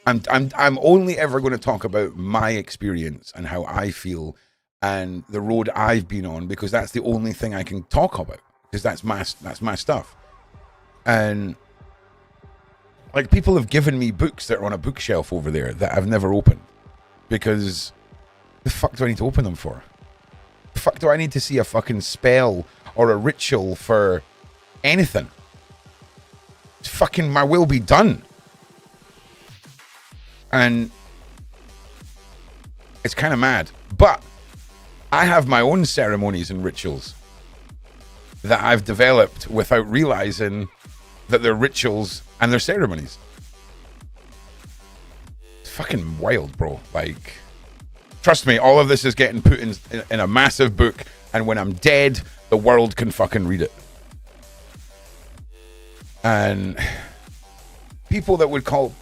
I'm only ever going to talk about my experience and how I feel and the road I've been on, because that's the only thing I can talk about, because that's my stuff. And like, people have given me books that are on a bookshelf over there that I've never opened, because the fuck do I need to open them for? The fuck do I need to see a fucking spell or a ritual for anything? It's fucking, my will be done. And it's kind of mad. But I have my own ceremonies and rituals that I've developed without realizing that they're rituals and they're ceremonies. It's fucking wild, bro. Like, trust me, all of this is getting put in a massive book, and when I'm dead, the world can fucking read it. And people that would call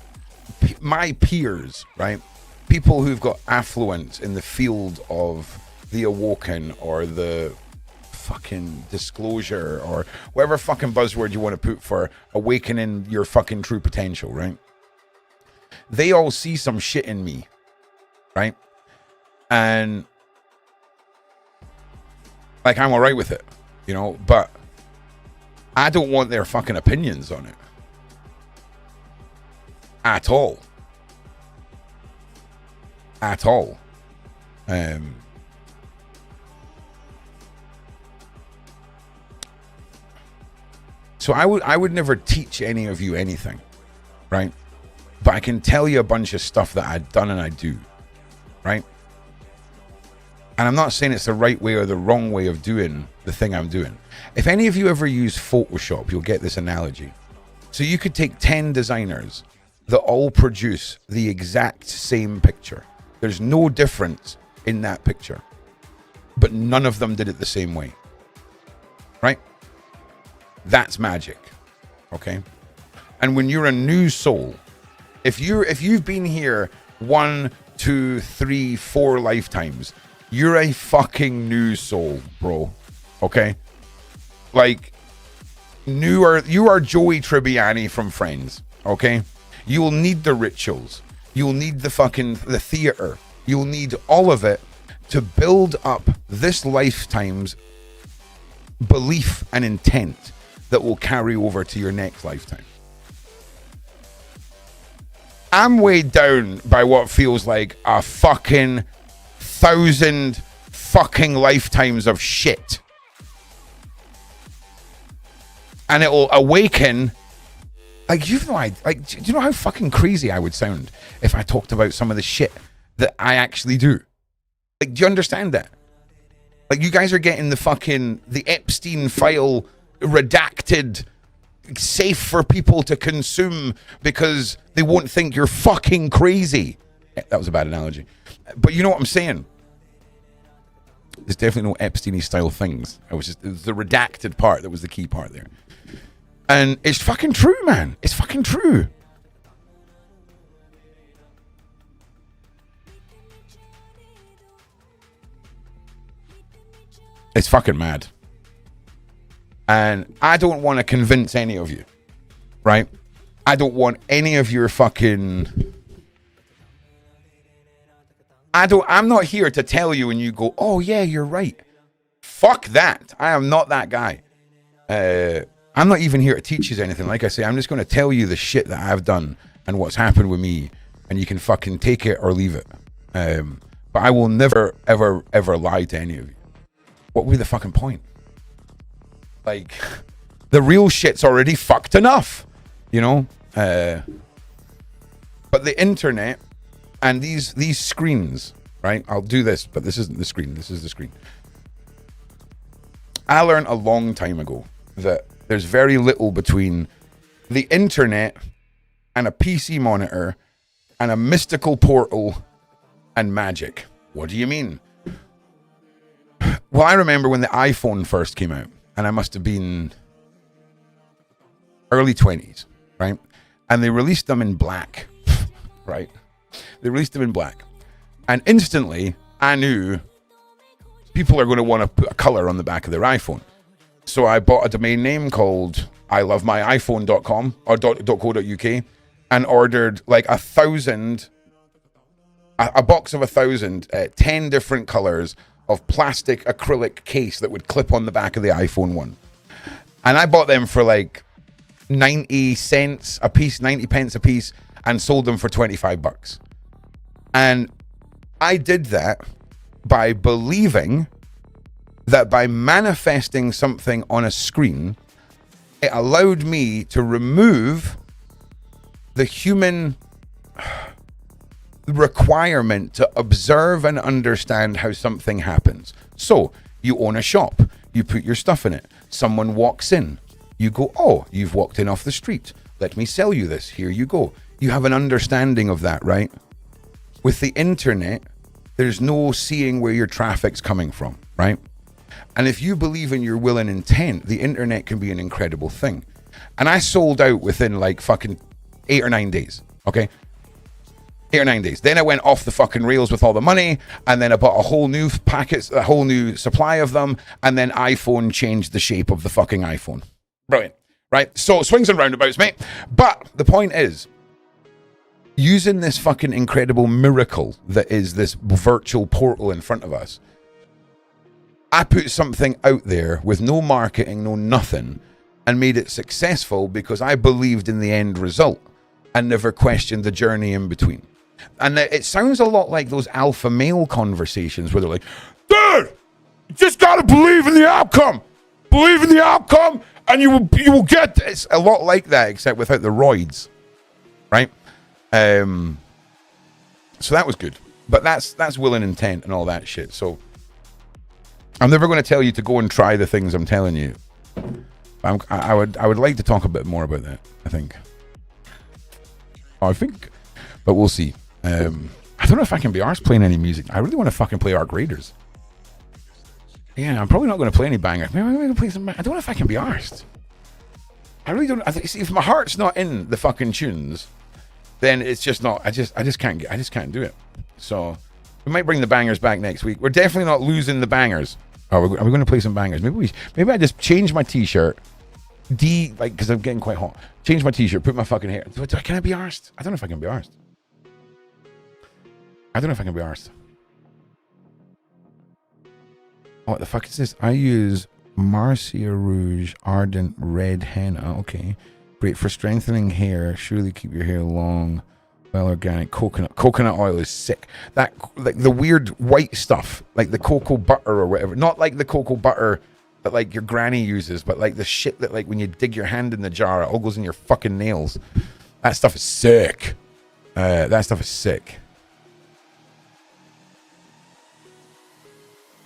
my peers, right? People who've got affluence in the field of the awoken or the fucking disclosure or whatever fucking buzzword you want to put for awakening your fucking true potential, right? They all see some shit in me, right? And like, I'm all right with it, you know, but I don't want their fucking opinions on it at all. at all. So I would never teach any of you anything, right? But I can tell you a bunch of stuff that I've done and I do, right? And I'm not saying it's the right way or the wrong way of doing the thing I'm doing. If any of you ever use Photoshop, you'll get this analogy. So you could take 10 designers that all produce the exact same picture. There's no difference in that picture, but none of them did it the same way, right? That's magic, okay? And when you're a new soul, if you've been here 1, 2, 3, 4 lifetimes, you're a fucking new soul, bro. Okay? Like, you are Joey Tribbiani from Friends, okay? You'll need the rituals. You'll need the theater. You'll need all of it to build up this lifetime's belief and intent that will carry over to your next lifetime. I'm weighed down by what feels like a fucking 1,000 fucking lifetimes of shit. And it'll awaken. Like, do you know how fucking crazy I would sound if I talked about some of the shit that I actually do? Like, do you understand that? Like, you guys are getting the Epstein file redacted, safe for people to consume because they won't think you're fucking crazy. That was a bad analogy. But you know what I'm saying? There's definitely no Epstein-y style things. It was the redacted part that was the key part there. And it's fucking true, man. It's fucking true. It's fucking mad. And I don't want to convince any of you, right? I don't want any of your fucking... I'm not here to tell you and you go, oh yeah, you're right. Fuck that. I am not that guy. I'm not even here to teach you anything. Like I say, I'm just going to tell you the shit that I've done and what's happened with me, and you can fucking take it or leave it. But I will never, ever, ever lie to any of you. What would be the fucking point? Like, the real shit's already fucked enough, you know? But the internet and these screens, right? I'll do this, but this isn't the screen. This is the screen. I learned a long time ago that there's very little between the internet and a PC monitor and a mystical portal and magic. What do you mean? Well, I remember when the iPhone first came out, and I must have been early 20s, right? And they released them in black, right? They released them in black. And instantly, I knew people are going to want to put a color on the back of their iPhone. So I bought a domain name called ilovemyiphone.com or .co.uk and ordered like 1,000, a box of 1,000, 10 different colors of plastic acrylic case that would clip on the back of the iPhone 1. And I bought them for like 90 cents a piece, 90 pence a piece, and sold them for $25. And I did that by believing that by manifesting something on a screen, it allowed me to remove the human requirement to observe and understand how something happens. So you own a shop, you put your stuff in it, someone walks in, you go, oh, you've walked in off the street, let me sell you this, here you go. You have an understanding of that, right? With the internet, there's no seeing where your traffic's coming from, right? And if you believe in your will and intent, the internet can be an incredible thing. And I sold out within like fucking 8 or 9 days, okay? 8 or 9 days. Then I went off the fucking rails with all the money, and then I bought a whole new a whole new supply of them, and then iPhone changed the shape of the fucking iPhone. Brilliant, right? So swings and roundabouts, mate. But the point is, using this fucking incredible miracle that is this virtual portal in front of us, I put something out there with no marketing, no nothing, and made it successful because I believed in the end result and never questioned the journey in between. And it sounds a lot like those alpha male conversations where they're like, dude, you just got to believe in the outcome. Believe in the outcome and you will get this. It's a lot like that, except without the roids. Right? So that was good. But that's will and intent and all that shit. So I'm never going to tell you to go and try the things I'm telling you. I would like to talk a bit more about that, I think. But we'll see. I don't know if I can be arsed playing any music. I really want to fucking play Ark Raiders. Yeah, I'm probably not going to play any banger. Maybe I'm going to play some. I don't know if I can be arsed. I really don't. See, if my heart's not in the fucking tunes, then it's just not. I just can't do it. So we might bring the bangers back next week. We're definitely not losing the bangers. Are we going to play some bangers? Maybe I just change my t-shirt. Because I'm getting quite hot. Change my t-shirt, put my fucking hair. Can I be arsed? I don't know if I can be arsed. What the fuck is this? I use Marcia Rouge Ardent Red Henna. Okay. Great for strengthening hair. Surely keep your hair long. Well, organic coconut oil is sick. That, like the weird white stuff, like the cocoa butter or whatever. Not like the cocoa butter that like your granny uses, but like the shit that like when you dig your hand in the jar, it all goes in your fucking nails. That stuff is sick.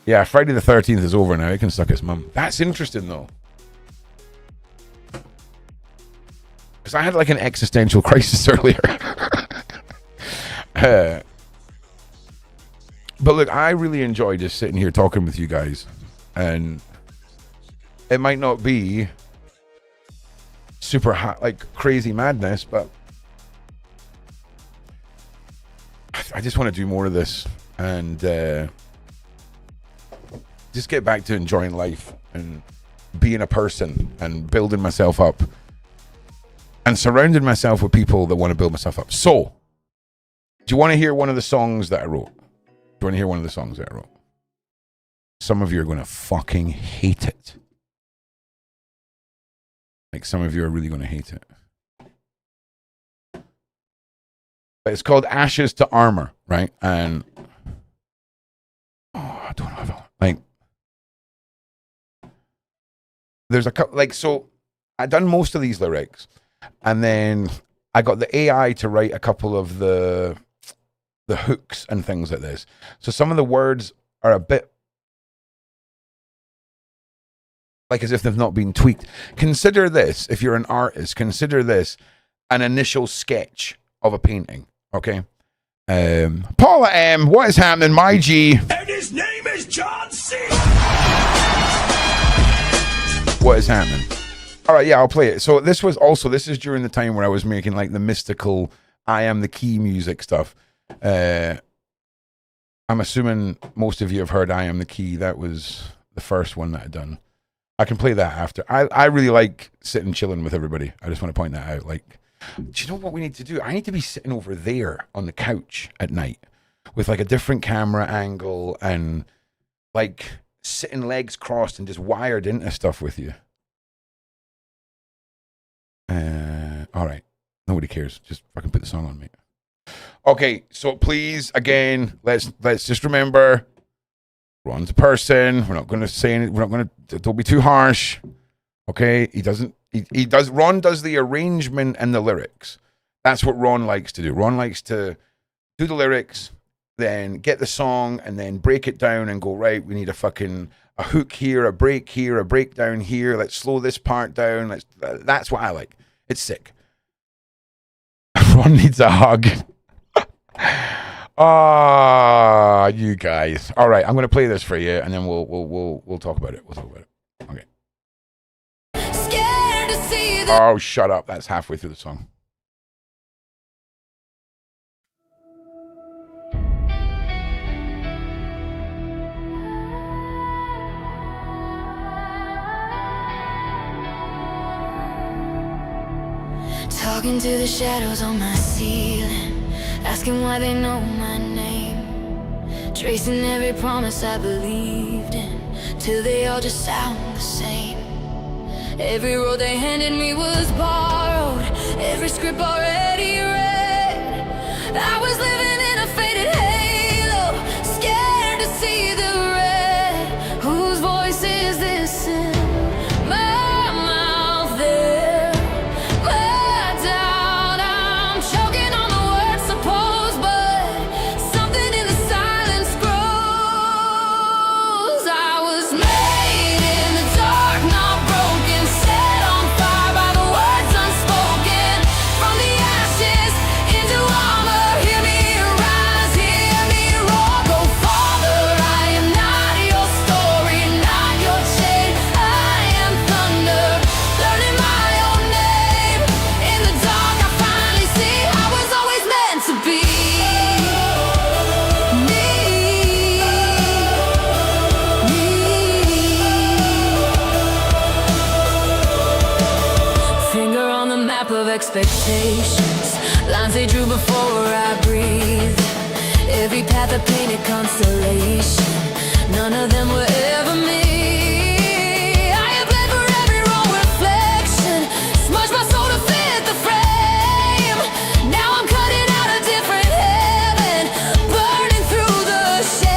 Yeah, Friday the 13th is over now. It can suck its mum. That's interesting though. Because I had like an existential crisis earlier. But look, I really enjoy just sitting here talking with you guys. And it might not be super hot, like crazy madness, but I just want to do more of this and just get back to enjoying life and being a person and building myself up and surrounding myself with people that want to build myself up. So, do you want to hear one of the songs that I wrote? Some of you are going to fucking hate it. Like, some of you are really going to hate it. But it's called Ashes to Armor, right? And I don't know if there's a couple, like, so I done most of these lyrics, and then I got the AI to write a couple of the hooks and things like this. So some of the words are a bit like as if they've not been tweaked. Consider this, if you're an artist, consider this an initial sketch of a painting, okay? Paula M, what is happening, my G? And his name is John C. What is happening? All right, yeah, I'll play it. So this is during the time where I was making like the mystical I Am the Key music stuff. I'm assuming most of you have heard I Am the Key. That was the first one that I'd done. I can play that after. I really like sitting chilling with everybody. I just want to point that out. Like, do you know what we need to do? I need to be sitting over there on the couch at night with like a different camera angle and like sitting legs crossed and just wired into stuff with you. All right. Nobody cares. Just fucking put the song on, mate. Okay, so please, again, let's just remember, Ron's a person. We're not going to say anything. We're not going to. Don't be too harsh. Okay, Ron does the arrangement and the lyrics. That's what Ron likes to do. Ron likes to do the lyrics, then get the song, and then break it down and go, right, we need a hook here, a breakdown here. Let's slow this part down. That's what I like. It's sick. Ron needs a hug. You guys. All right, I'm going to play this for you, and then we'll talk about it. Okay. Scared to see the Oh, shut up. That's halfway through the song. Talking to the shadows on my ceiling, asking why they know my name, tracing every promise I believed in, till they all just sound the same. Every road they handed me was borrowed, every script already read. I was living of expectations, lines they drew before I breathed. Every path I painted constellation, none of them were ever me. I have bled for every wrong reflection, smudged my soul to fit the frame. Now I'm cutting out a different heaven, burning through the shade.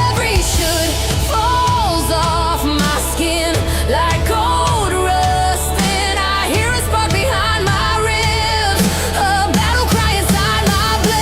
Every should falls off my skin like cold rust, and I hear a spark behind my ribs, a battle cry inside my bliss.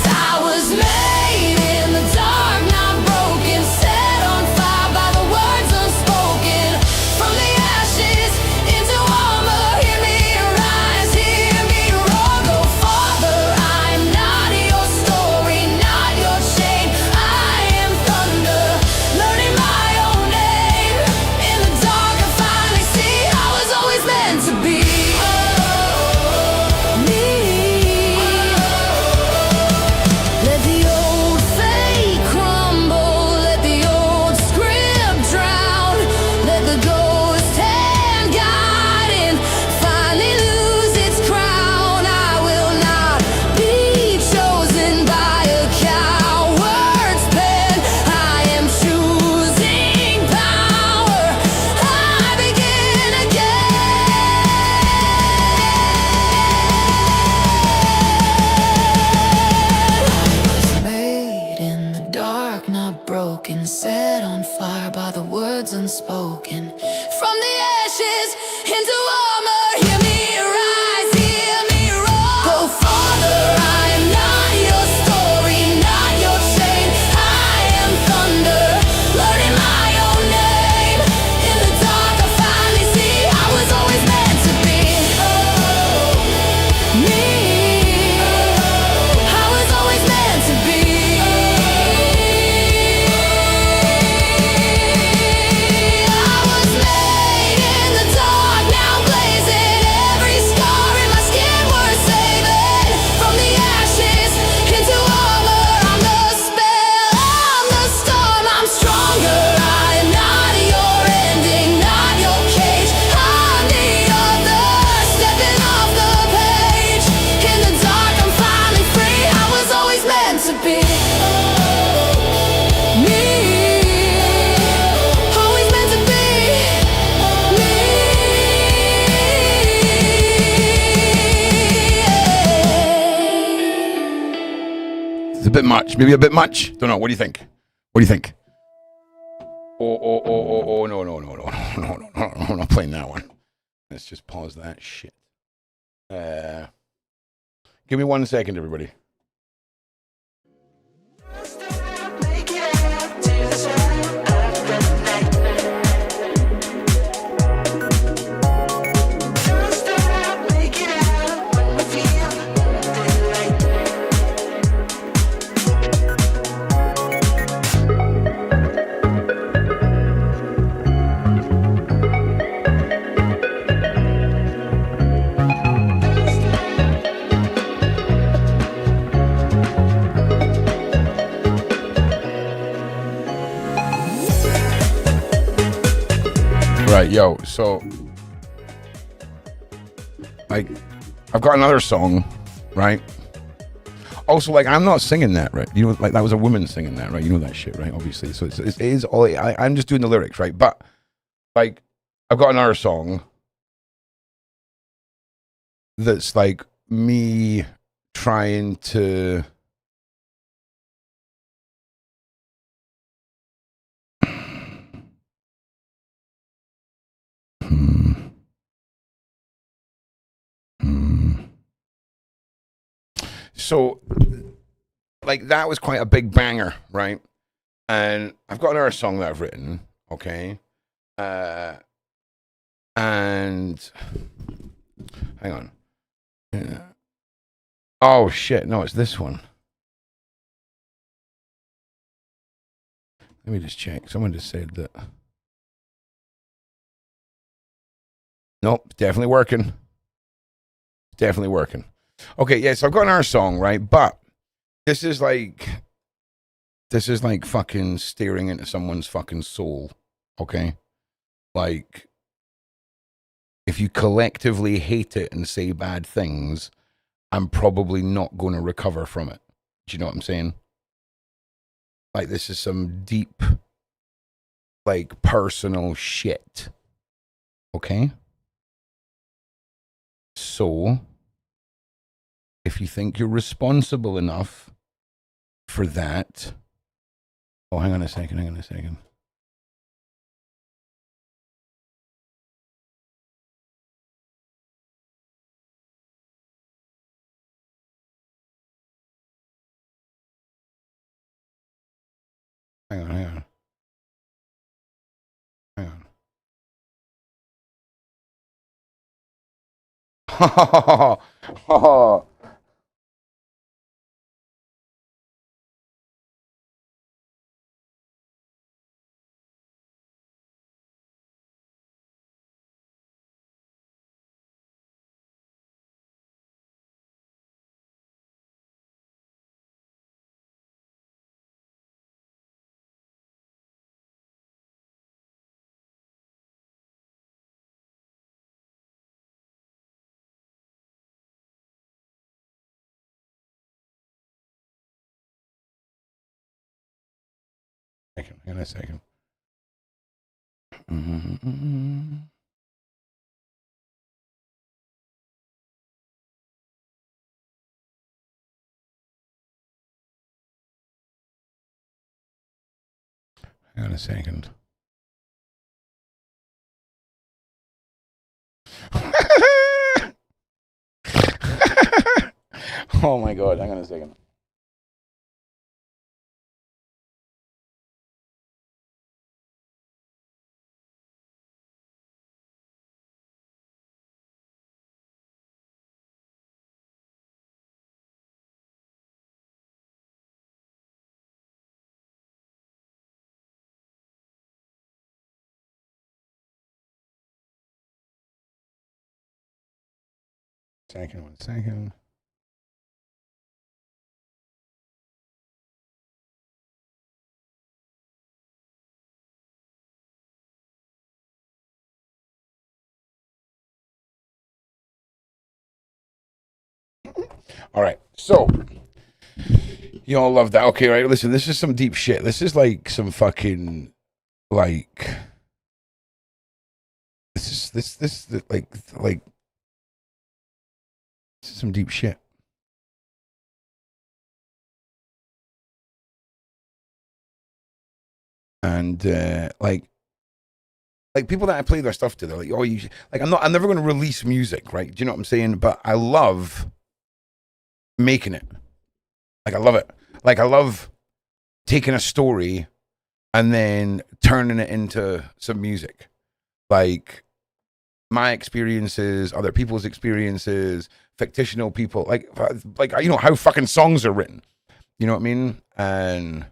I was made in the dark, not broken, set on fire by the words unspoken. From the ashes into armor, hear me rise, hear me roar. Go farther, I'm not your story, not your chain. I am thunder, learning my own name. In the dark I finally see I was always meant to be me. Let the old fate crumble, let the old script drown, let the ghost hand guiding finally lose its crown. I will not be chosen by a coward's pen. I am choosing power. I begin again. Made in the dark, not broken, set on fire by the words unspoken. From the ashes into armor, hear me rise, hear me roar. Go farther, I am not your story, not your chain. I am thunder, learning my own name. In the dark I finally see I was always meant to be me. I was always meant to be. I was made in the dark, now blazing. Every scar in my skin worth saving. From the ashes into armor, I'm the spell, I'm the storm, I'm stronger. I am not your ending, not your cage. I'm the other, stepping off the page. In the dark I'm finally free. I was always meant to be me. Always meant to be me. It's a bit much. Maybe a bit much. Don't know. What do you think? What do you think? Oh, no, I'm not playing that one. Let's just pause that shit. Give me 1 second, everybody. Right, yo, so like I've got another song, right? Also, like, I'm not singing that, right? You know, like, that was a woman singing that, right? You know that shit, right? Obviously, so it is all I'm just doing the lyrics, right? But like, I've got another song that's like me trying to So, like, that was quite a big banger, right? And I've got another song that I've written, okay? And hang on. Oh, shit. No, it's this one. Let me just check. Someone just said that. Nope, definitely working. Definitely working. Okay, yeah, so I've got another song, right? But this is like fucking staring into someone's fucking soul, okay? like, if you collectively hate it and say bad things, I'm probably not going to recover from it. Do you know what I'm saying? Like, this is some deep, like, personal shit. Okay? So, if you think you're responsible enough for that... Oh, hang on a second. Hang on a second. Hang on. Hang on a second. Hang on a second. Oh my God, hang on a second. One second. All right, so you all love that. Okay, right. Listen, this is some deep shit. This is like some fucking like this like this is some deep shit. And like people that I play their stuff to, they're like, oh, you like I'm never going to release music, right? Do you know what I'm saying? But I love making it. Like I love it. Like I love taking a story and then turning it into some music. Like my experiences, other people's experiences, fictional people, like you know how fucking songs are written. You know what I mean? And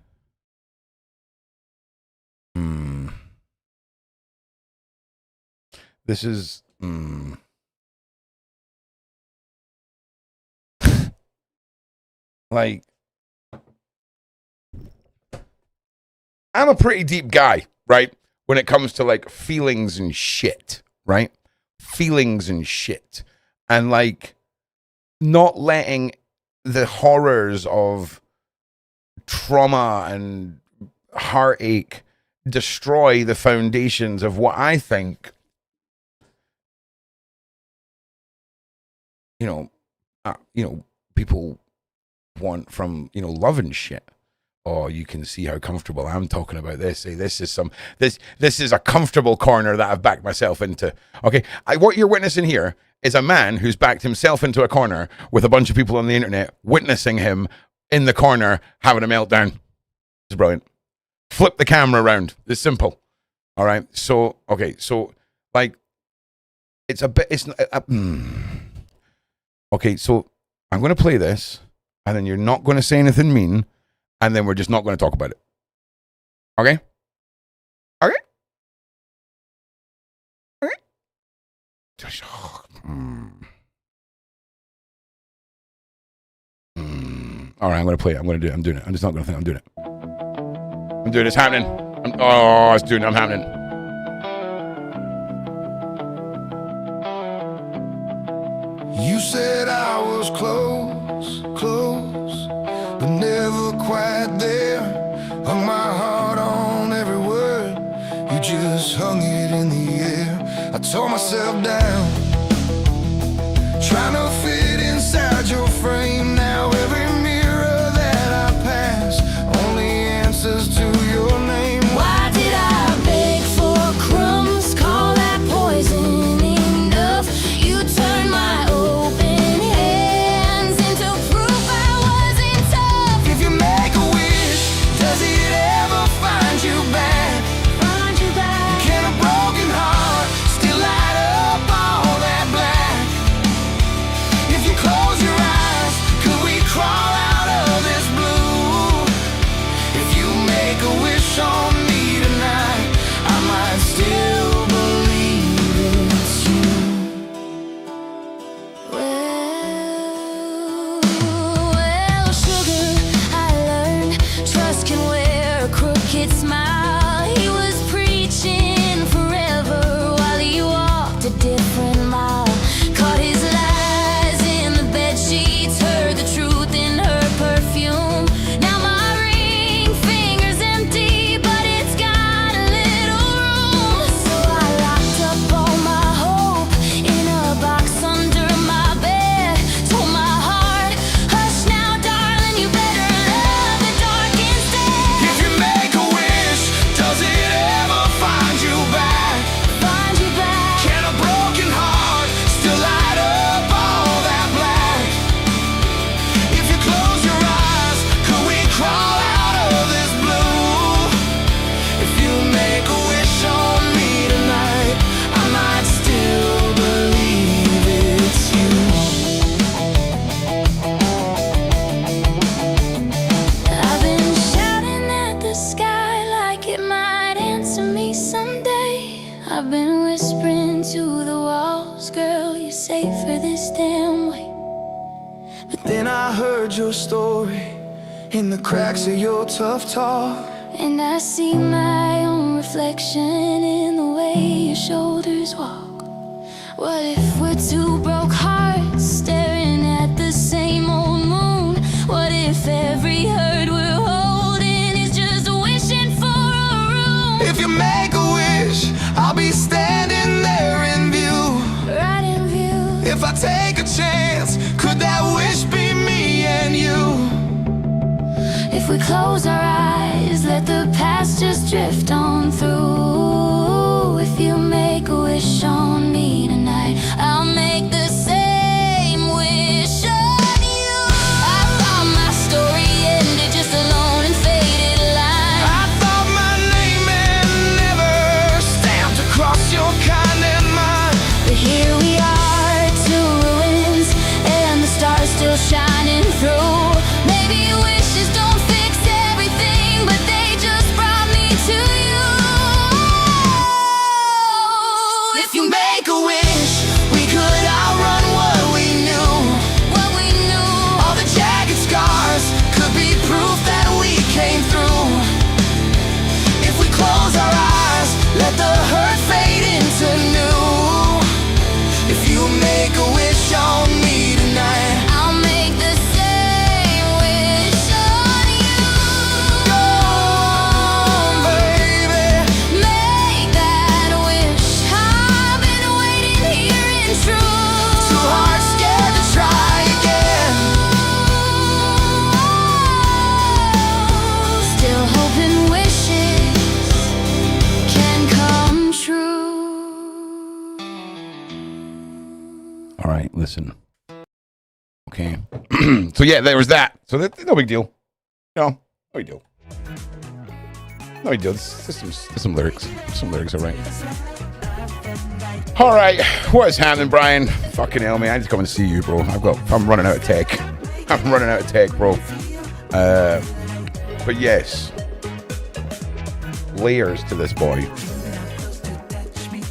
this is like I'm a pretty deep guy, right? When it comes to like feelings and shit, right? Feelings and shit. And like not letting the horrors of trauma and heartache destroy the foundations of what I think, you know, people want from, love and shit. Oh, you can see how comfortable I'm talking about this. Say this is a comfortable corner that I've backed myself into. Okay, what you're witnessing here is a man who's backed himself into a corner with a bunch of people on the internet witnessing him in the corner having a meltdown. It's brilliant. Flip the camera around. It's simple. All right. So like it's a bit. Okay, so I'm going to play this, and then you're not going to say anything mean. And then we're just not going to talk about it. Okay? Okay? Okay? All right, I'm going to play it. I'm going to do it. I'm doing it. I'm just not going to think I'm doing it. I'm doing it. It's happening. I'm happening. was close, close, but never quite there. Hung my heart on every word, you just hung it in the air. I tore myself down, trying to fit inside your frame. Now every mirror that I pass only answers to your name. Why did I beg for crumbs? Call that poison enough. You turned my open hands into proof I wasn't tough. If you make a wish, does it ever find you back? Find you back. Can a broken heart still light up all that black? If you close your eyes, could we crawl out of this blue? If you make a wish on me tonight, I might still believe it's you. Well, sugar, I learned trust can wear a crooked smile. He was preaching forever while he walked a different mile. Caught his lies in the bed sheets, heard the truth in her perfume. Now my ring finger's empty, but it's got a little room. So I locked up all my hope in a box under my bed. Told my heart, hush now, darling, you better love the dark instead. If you make a wish, does it ever find you back? Find you back. Can a broken heart still light up all that black? If you close your eyes, could we crawl out of this blue? If you make a wish on me tonight, I might still believe it's you. I've been shouting at the sky like it might answer me someday. I've been whispering to the walls, girl, you're safer this damn way. But then I heard your story in the cracks of your tough talk. And I see my own reflection in the way your shoulders walk. What if we're two broke hearts staring at the same old moon? What if every hurt we're holding is just wishing for a room? If you make a wish, I'll be standing there in view. Right in view. If I take a chance, could that wish be me and you? If we close our eyes, let the past just drift on through. If you make a wish on me tonight, I'll make the same wish on you. I thought my story ended just alone and faded line. I thought my name had never stamped across your kind and mine. But here we are, two ruins, and the stars still shining through. Maybe wishes don't fix everything, but they just brought me to you. If you make a wish, we could outrun what we knew. What we knew. All the jagged scars could be proof that we came through. If we close our eyes, let the hurt fade into new. If you make a wish on me tonight, I'll make the same wish on you. go on, baby. Make that wish. I've been waiting here in truth. Too hard, scared to try again. Still hoping wishes can come true. All right, listen. Okay. So yeah, there was that. So that's no big deal. No big deal. No big deal. There's some lyrics. Some lyrics, all right. All right. What is happening, Brian? Fucking hell, man. I need to come and see you, bro. I'm running out of tech. I'm running out of tech, bro. But yes. Layers to this boy.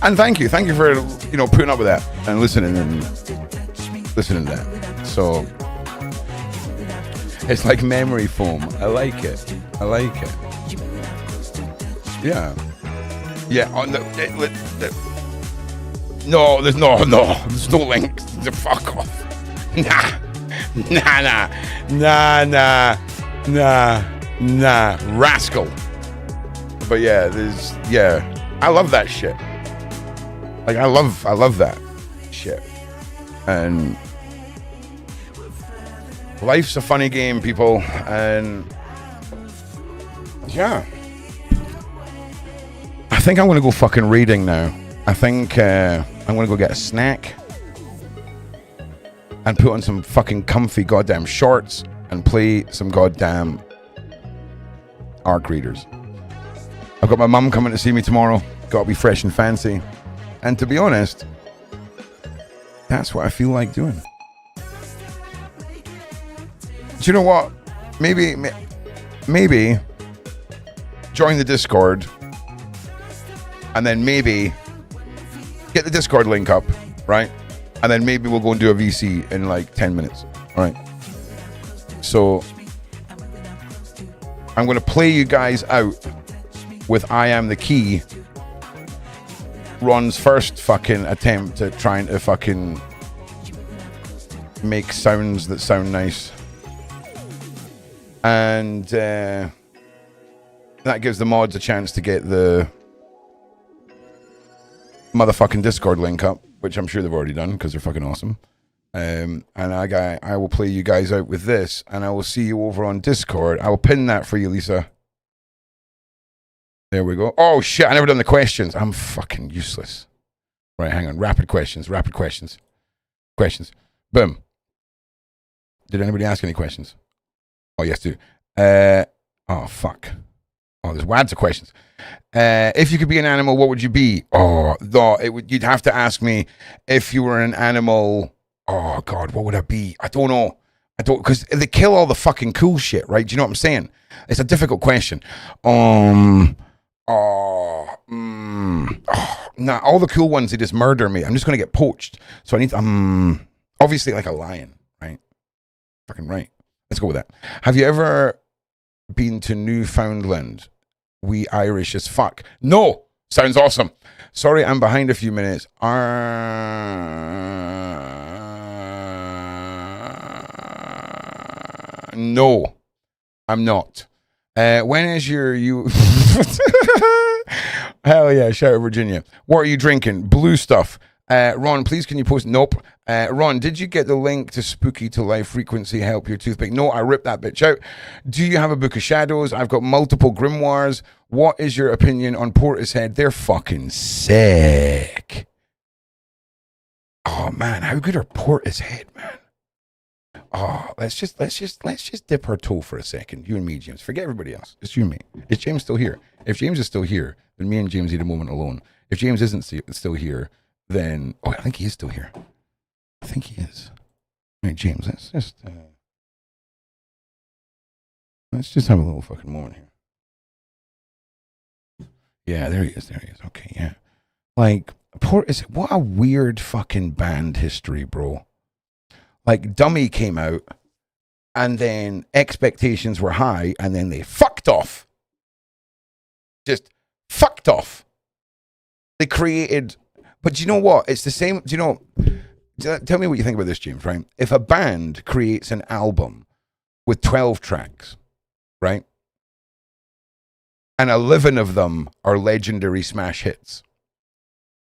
And thank you for, putting up with that and listening to that. So it's like memory foam. I like it. Yeah. No, there's no link. Fuck off. Nah. Nah, rascal. But yeah, I love that shit. Like I love that shit. And life's a funny game, people. And yeah, I think I'm gonna go fucking reading now. I think I'm gonna go get a snack and put on some fucking comfy goddamn shorts and play some goddamn ARC readers. I've got my mum coming to see me tomorrow. Got to be fresh and fancy. And to be honest, that's what I feel like doing. Do you know what? Maybe join the Discord and then maybe get the Discord link up, right? And then maybe we'll go and do a VC in like 10 minutes, all right? So I'm going to play you guys out with I Am the Key, Ron's first fucking attempt at trying to fucking make sounds that sound nice. And that gives the mods a chance to get the motherfucking Discord link up, which I'm sure they've already done because they're fucking awesome. And I will play you guys out with this, and I will see you over on Discord. I will pin that for you, Lisa. There we go. Oh shit, I never done the questions. I'm fucking useless. Right, hang on. Rapid questions. Boom. Did anybody ask any questions? Oh yes, do. Oh fuck. Oh, there's wads of questions. If you could be an animal, what would you be? Oh, no, you'd have to ask me if you were an animal. Oh God, what would I be? I don't know. Because they kill all the fucking cool shit, right? Do you know what I'm saying? It's a difficult question. Nah, all the cool ones, they just murder me. I'm just going to get poached. So I need obviously like a lion, right? Fucking right. Let's go with that. Have you ever been to Newfoundland? We Irish as fuck. No! Sounds awesome. Sorry, I'm behind a few minutes. No, I'm not. When is you? Hell yeah, shout out Virginia. What are you drinking? Blue stuff. Ron, please can you post? Nope. Ron, did you get the link to Spooky to Life Frequency Help Your Toothpick? No, I ripped that bitch out. Do you have a Book of Shadows? I've got multiple grimoires. What is your opinion on Portishead? They're fucking sick. Oh man, how good are Portishead, man? Oh, let's just dip our toe for a second. You and me, James. Forget everybody else. It's you and me. Is James still here? If James is still here, then me and James need a moment alone. If James isn't still here, then I think he is still here. I think he is. All right, James, let's just have a little fucking moment here. Yeah, there he is. Okay, yeah. Like, what a weird fucking band history, bro. Like, Dummy came out, and then expectations were high, and then they fucked off. Just fucked off. They created, but do you know what? It's the same. Do you know? Tell me what you think about this, James, right? If a band creates an album with 12 tracks, right? And 11 of them are legendary smash hits,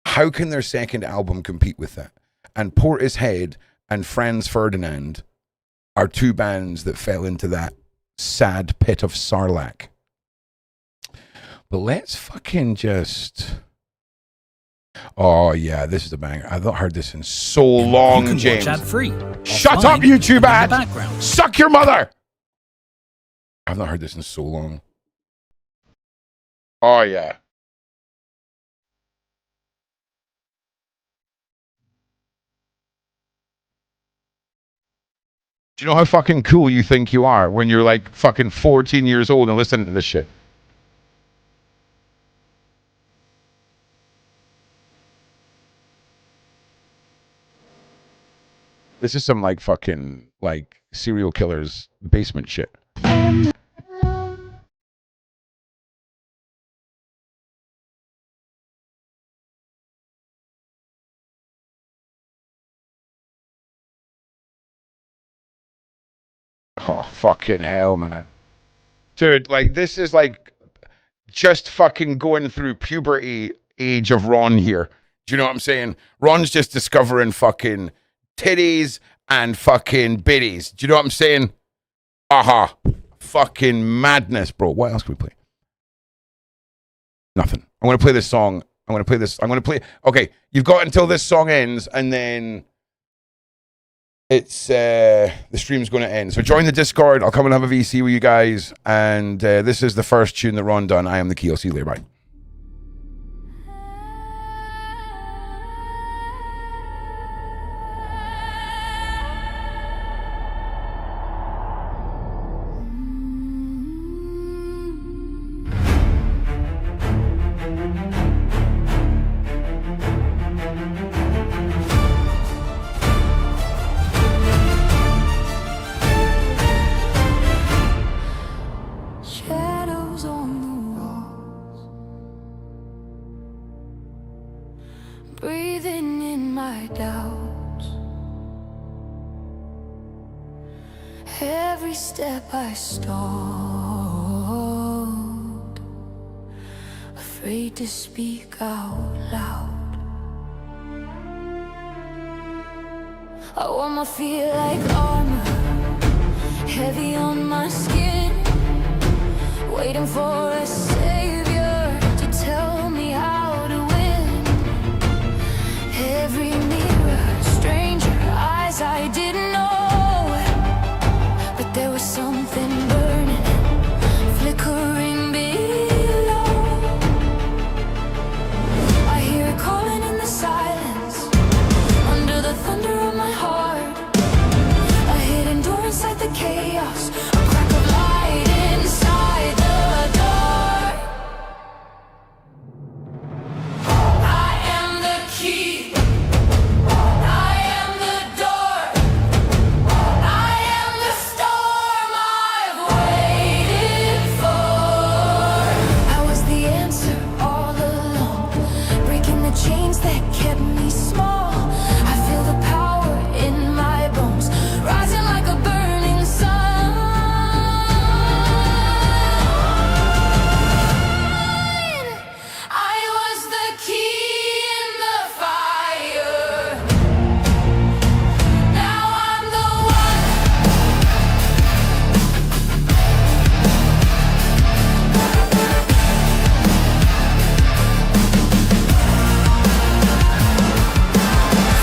how can their second album compete with that? And Portishead and Franz Ferdinand are two bands that fell into that sad pit of Sarlacc. But let's fucking just... Oh yeah, this is a banger. I've not heard this in so long, you can James. Watch ad-free. Shut up, YouTube ad! Suck your mother! I've not heard this in so long. Oh yeah. Do you know how fucking cool you think you are when you're like fucking 14 years old and listening to this shit? This is some like fucking like serial killer's basement shit. Oh, fucking hell, man. Dude, like, this is like just fucking going through puberty age of Ron here. Do you know what I'm saying? Ron's just discovering fucking titties and fucking biddies. Do you know what I'm saying? Aha. Fucking madness, bro. What else can we play? Nothing. I'm going to play this song. Okay, you've got until this song ends, and then it's the stream's going to end. So join the Discord. I'll come and have a VC with you guys. And this is the first tune that Ron done. I am the key. I'll see you later. Bye. Shadows on the walls, breathing in my doubts. Every step I stalled, afraid to speak out loud. I wore my fear like armor, heavy on my skin, waiting for a savior to tell me how to win. Every mirror, stranger eyes I didn't know, but there was something burning, flickering below. I hear it calling in the silence, under the thunder of my heart. A hidden door inside the chaos, a crack of light inside the dark. I am the key, I am the door, I am the storm I've waited for. I was the answer all along, breaking the chains that kept me small. I feel the power in my bones, rising like a burning sun. I was the key in the fire. Now I'm the one.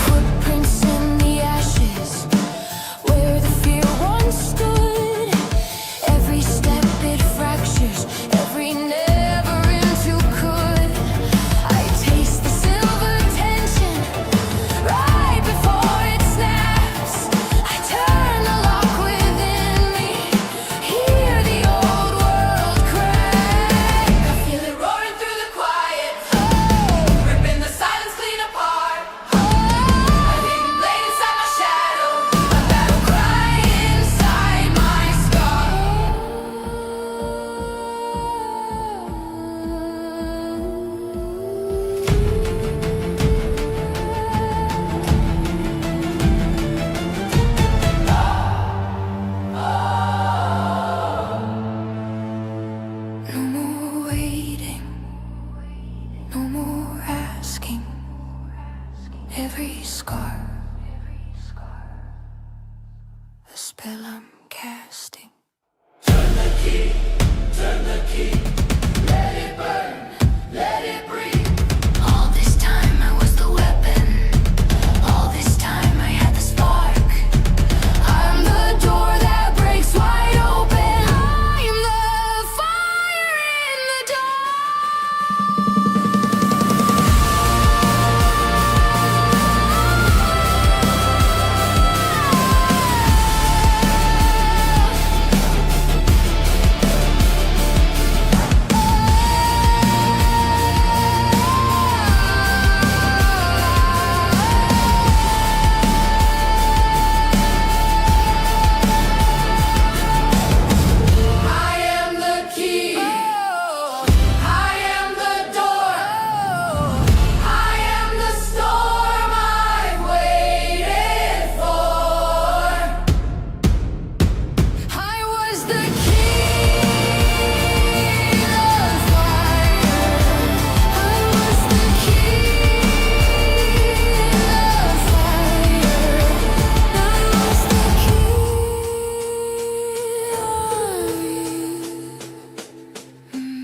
Footprints in the ashes, where the fear once stood. Every step it fractures, every never into could. I taste the silver tension right before it snaps. I turn the lock within me, hear the old world crack. I feel it roaring through the quiet, ripping the silence clean apart. A hidden blade inside my shadow, a battle cry inside my scar. No more waiting, no more asking. Every scar, a spell I'm casting.